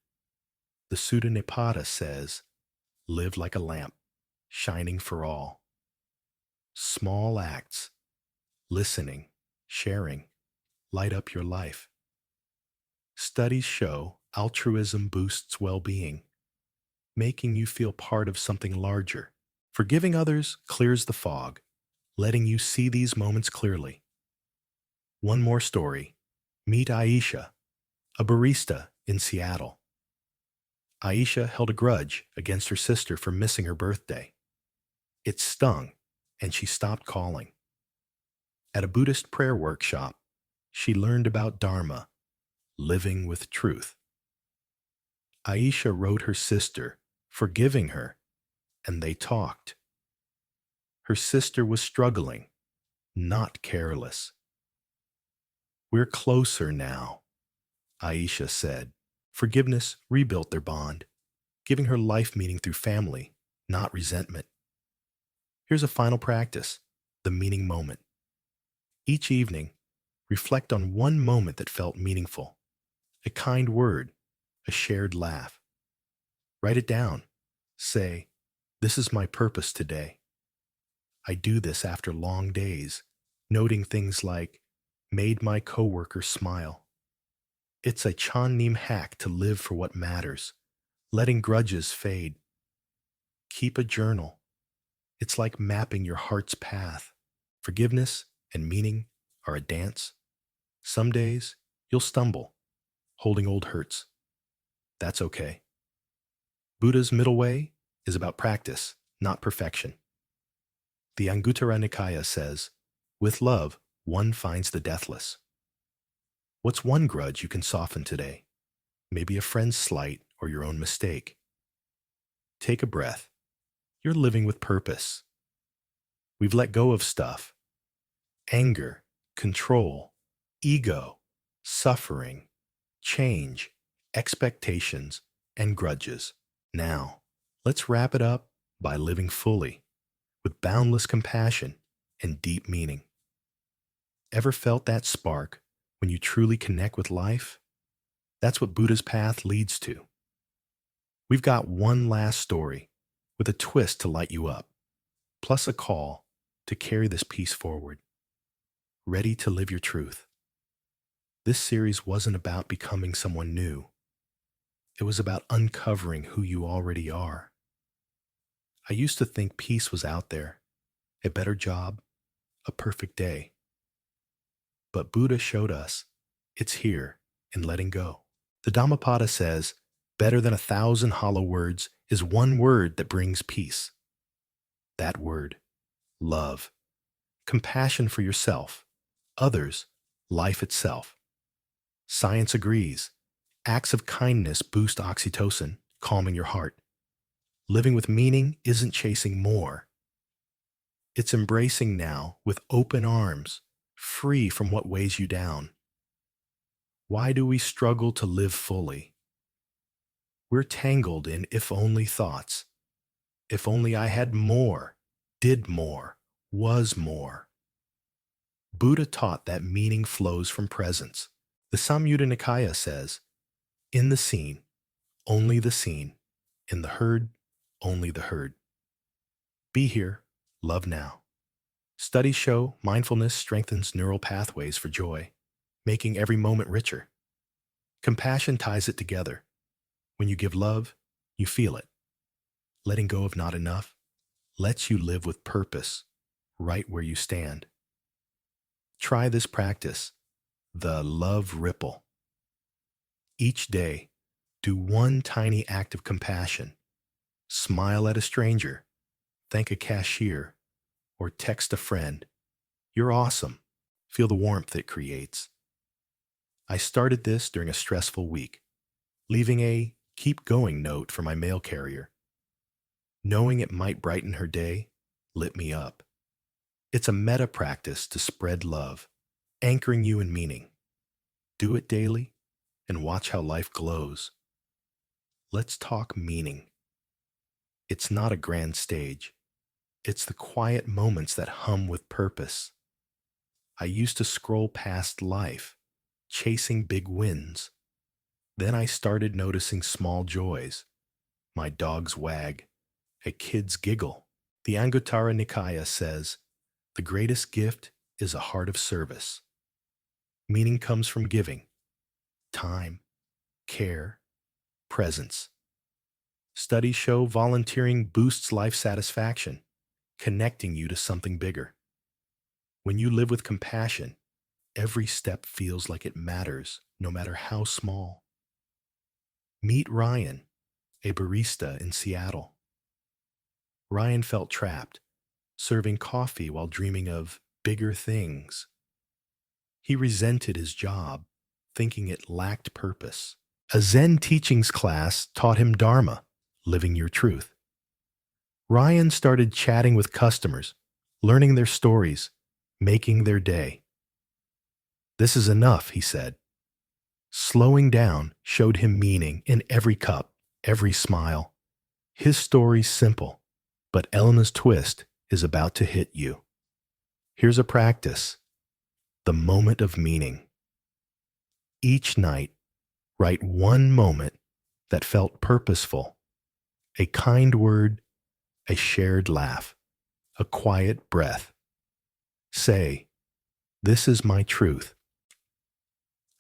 The Sutta Nipata says, live like a lamp, shining for all. Small acts, listening, sharing, light up your life. Studies show altruism boosts well-being, making you feel part of something larger. Forgiving others clears the fog, letting you see these moments clearly. One more story. Meet Aisha, a barista in Seattle. Aisha held a grudge against her sister for missing her birthday. It stung, and she stopped calling. At a Buddhist prayer workshop, she learned about Dharma, living with truth. Aisha wrote her sister, forgiving her, and they talked. Her sister was struggling, not careless. We're closer now, Aisha said. Forgiveness rebuilt their bond, giving her life meaning through family, not resentment. Here's a final practice, the meaning moment. Each evening, reflect on one moment that felt meaningful. A kind word, a shared laugh. Write it down. Say, this is my purpose today. I do this after long days, noting things like, made my coworker smile. It's a Chan Neem hack to live for what matters, letting grudges fade. Keep a journal. It's like mapping your heart's path. Forgiveness and meaning are a dance. Some days, you'll stumble, holding old hurts. That's okay. Buddha's middle way is about practice, not perfection. The Anguttara Nikaya says, with love, one finds the deathless. What's one grudge you can soften today? Maybe a friend's slight or your own mistake. Take a breath. You're living with purpose. We've let go of stuff. Anger, control, ego, suffering, change, expectations, and grudges. Now, let's wrap it up by living fully, with boundless compassion and deep meaning. Ever felt that spark when you truly connect with life? That's what Buddha's path leads to. We've got one last story with a twist to light you up, plus a call to carry this piece forward. Ready to live your truth. This series wasn't about becoming someone new. It was about uncovering who you already are. I used to think peace was out there, a better job, a perfect day. But Buddha showed us it's here in letting go. The Dhammapada says, better than 1,000 hollow words is one word that brings peace. That word, love. Compassion for yourself, others, life itself. Science agrees. Acts of kindness boost oxytocin, calming your heart. Living with meaning isn't chasing more. It's embracing now with open arms, free from what weighs you down. Why do we struggle to live fully? We're tangled in if-only thoughts. If only I had more, did more, was more. Buddha taught that meaning flows from presence. The Samyutta Nikaya says, in the seen, only the seen. In the herd, only the herd. Be here, love now. Studies show mindfulness strengthens neural pathways for joy, making every moment richer. Compassion ties it together. When you give love, you feel it. Letting go of not enough lets you live with purpose, right where you stand. Try this practice, the love ripple. Each day, do one tiny act of compassion. Smile at a stranger, thank a cashier, or text a friend. You're awesome. Feel the warmth it creates. I started this during a stressful week, leaving a keep going note for my mail carrier. Knowing it might brighten her day lit me up. It's a meta practice to spread love, anchoring you in meaning. Do it daily and watch how life glows. Let's talk meaning. It's not a grand stage. It's the quiet moments that hum with purpose. I used to scroll past life, chasing big wins. Then I started noticing small joys. My dog's wag, a kid's giggle. The Anguttara Nikaya says, the greatest gift is a heart of service. Meaning comes from giving, time, care, presence. Studies show volunteering boosts life satisfaction, connecting you to something bigger. When you live with compassion, every step feels like it matters, no matter how small. Meet Ryan, a barista in Seattle. Ryan felt trapped, serving coffee while dreaming of bigger things. He resented his job, thinking it lacked purpose. A Zen teachings class taught him Dharma, living your truth. Ryan started chatting with customers, learning their stories, making their day. This is enough, he said. Slowing down showed him meaning in every cup, every smile. His story's simple, but Elena's twist is about to hit you. Here's a practice. The moment of meaning. Each night, write one moment that felt purposeful. A kind word, a shared laugh, a quiet breath. Say, this is my truth.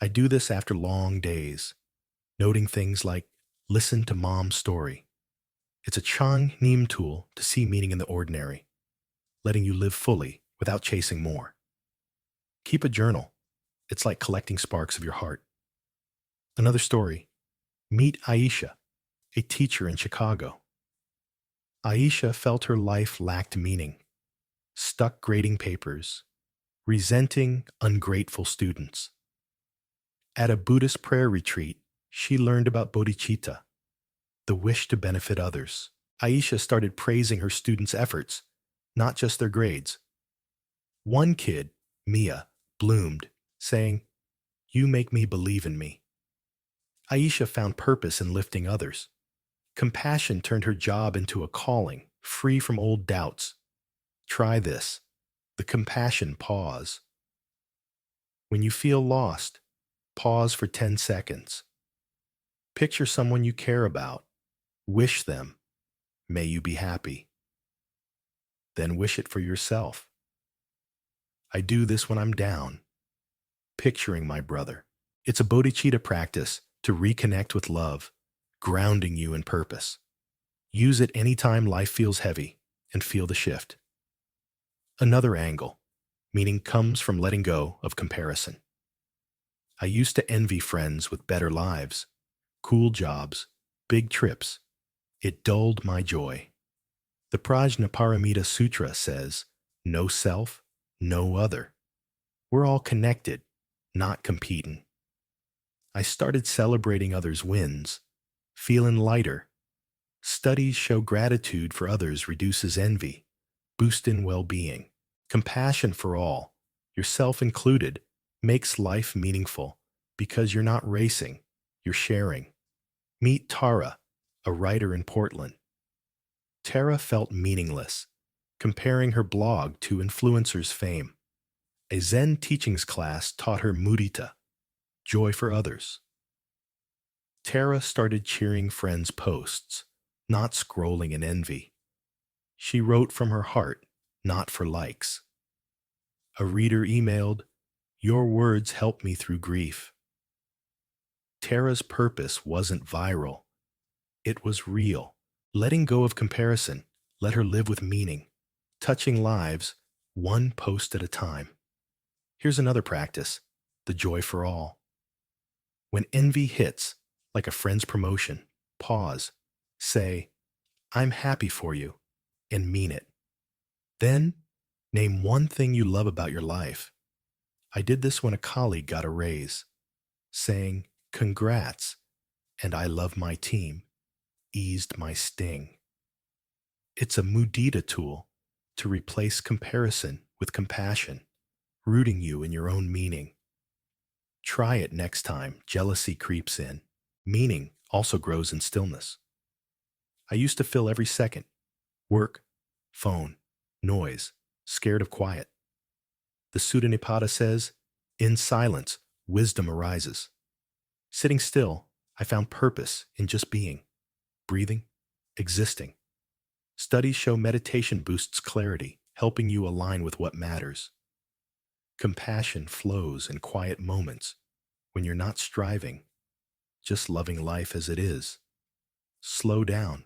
I do this after long days, noting things like, listen to mom's story. It's a Chang Neem tool to see meaning in the ordinary, letting you live fully without chasing more. Keep a journal. It's like collecting sparks of your heart. Another story. Meet Aisha, a teacher in Chicago. Aisha felt her life lacked meaning, stuck grading papers, resenting ungrateful students. At a Buddhist prayer retreat, she learned about bodhicitta, the wish to benefit others. Aisha started praising her students' efforts, not just their grades. One kid, Mia, bloomed, saying, "You make me believe in me." Aisha found purpose in lifting others. Compassion turned her job into a calling, free from old doubts. Try this, the compassion pause. When you feel lost, pause for 10 seconds. Picture someone you care about. Wish them, may you be happy. Then wish it for yourself. I do this when I'm down, picturing my brother. It's a bodhicitta practice to reconnect with love, grounding you in purpose. Use it anytime life feels heavy and feel the shift. Another angle, meaning comes from letting go of comparison. I used to envy friends with better lives, cool jobs, big trips. It dulled my joy. The Prajnaparamita Sutra says, no self, no other. We're all connected, not competing. I started celebrating others' wins, feeling lighter. Studies show gratitude for others reduces envy, boosting well-being. Compassion for all, yourself included, makes life meaningful because you're not racing, you're sharing. Meet Tara, a writer in Portland. Tara felt meaningless, comparing her blog to influencers' fame. A Zen teachings class taught her mudita, joy for others. Tara started cheering friends' posts, not scrolling in envy. She wrote from her heart, not for likes. A reader emailed, "Your words help me through grief." Tara's purpose wasn't viral. It was real. Letting go of comparison let her live with meaning, touching lives one post at a time. Here's another practice, the joy for all. When envy hits, like a friend's promotion, pause, say, "I'm happy for you," and mean it. Then, name one thing you love about your life. I did this when a colleague got a raise. Saying, "Congrats," and "I love my team," eased my sting. It's a mudita tool to replace comparison with compassion, rooting you in your own meaning. Try it next time jealousy creeps in. Meaning also grows in stillness. I used to fill every second. Work, phone, noise, scared of quiet. The Sutta Nipata says, in silence, wisdom arises. Sitting still, I found purpose in just being, breathing, existing. Studies show meditation boosts clarity, helping you align with what matters. Compassion flows in quiet moments when you're not striving, just loving life as it is. Slow down,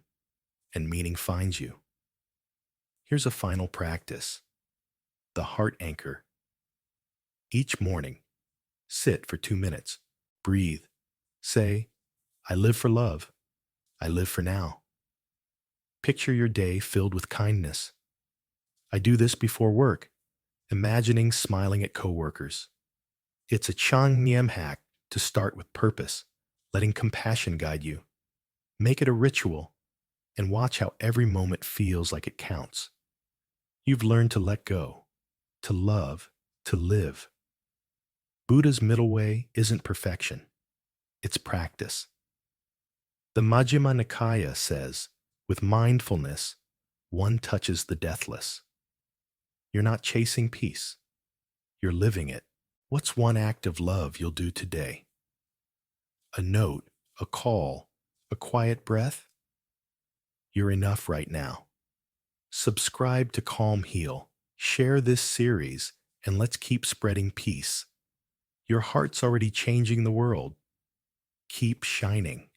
and meaning finds you. Here's a final practice, the heart anchor. Each morning, sit for 2 minutes, breathe, say, "I live for love, I live for now." Picture your day filled with kindness. I do this before work, imagining smiling at coworkers. It's a Chang Niem hack to start with purpose, letting compassion guide you. Make it a ritual, and watch how every moment feels like it counts. You've learned to let go, to love, to live. Buddha's middle way isn't perfection, it's practice. The Majjhima Nikaya says, with mindfulness, one touches the deathless. You're not chasing peace, you're living it. What's one act of love you'll do today? A note, a call, a quiet breath? You're enough right now. Subscribe to Calm Heal, share this series, and let's keep spreading peace. Your heart's already changing the world. Keep shining.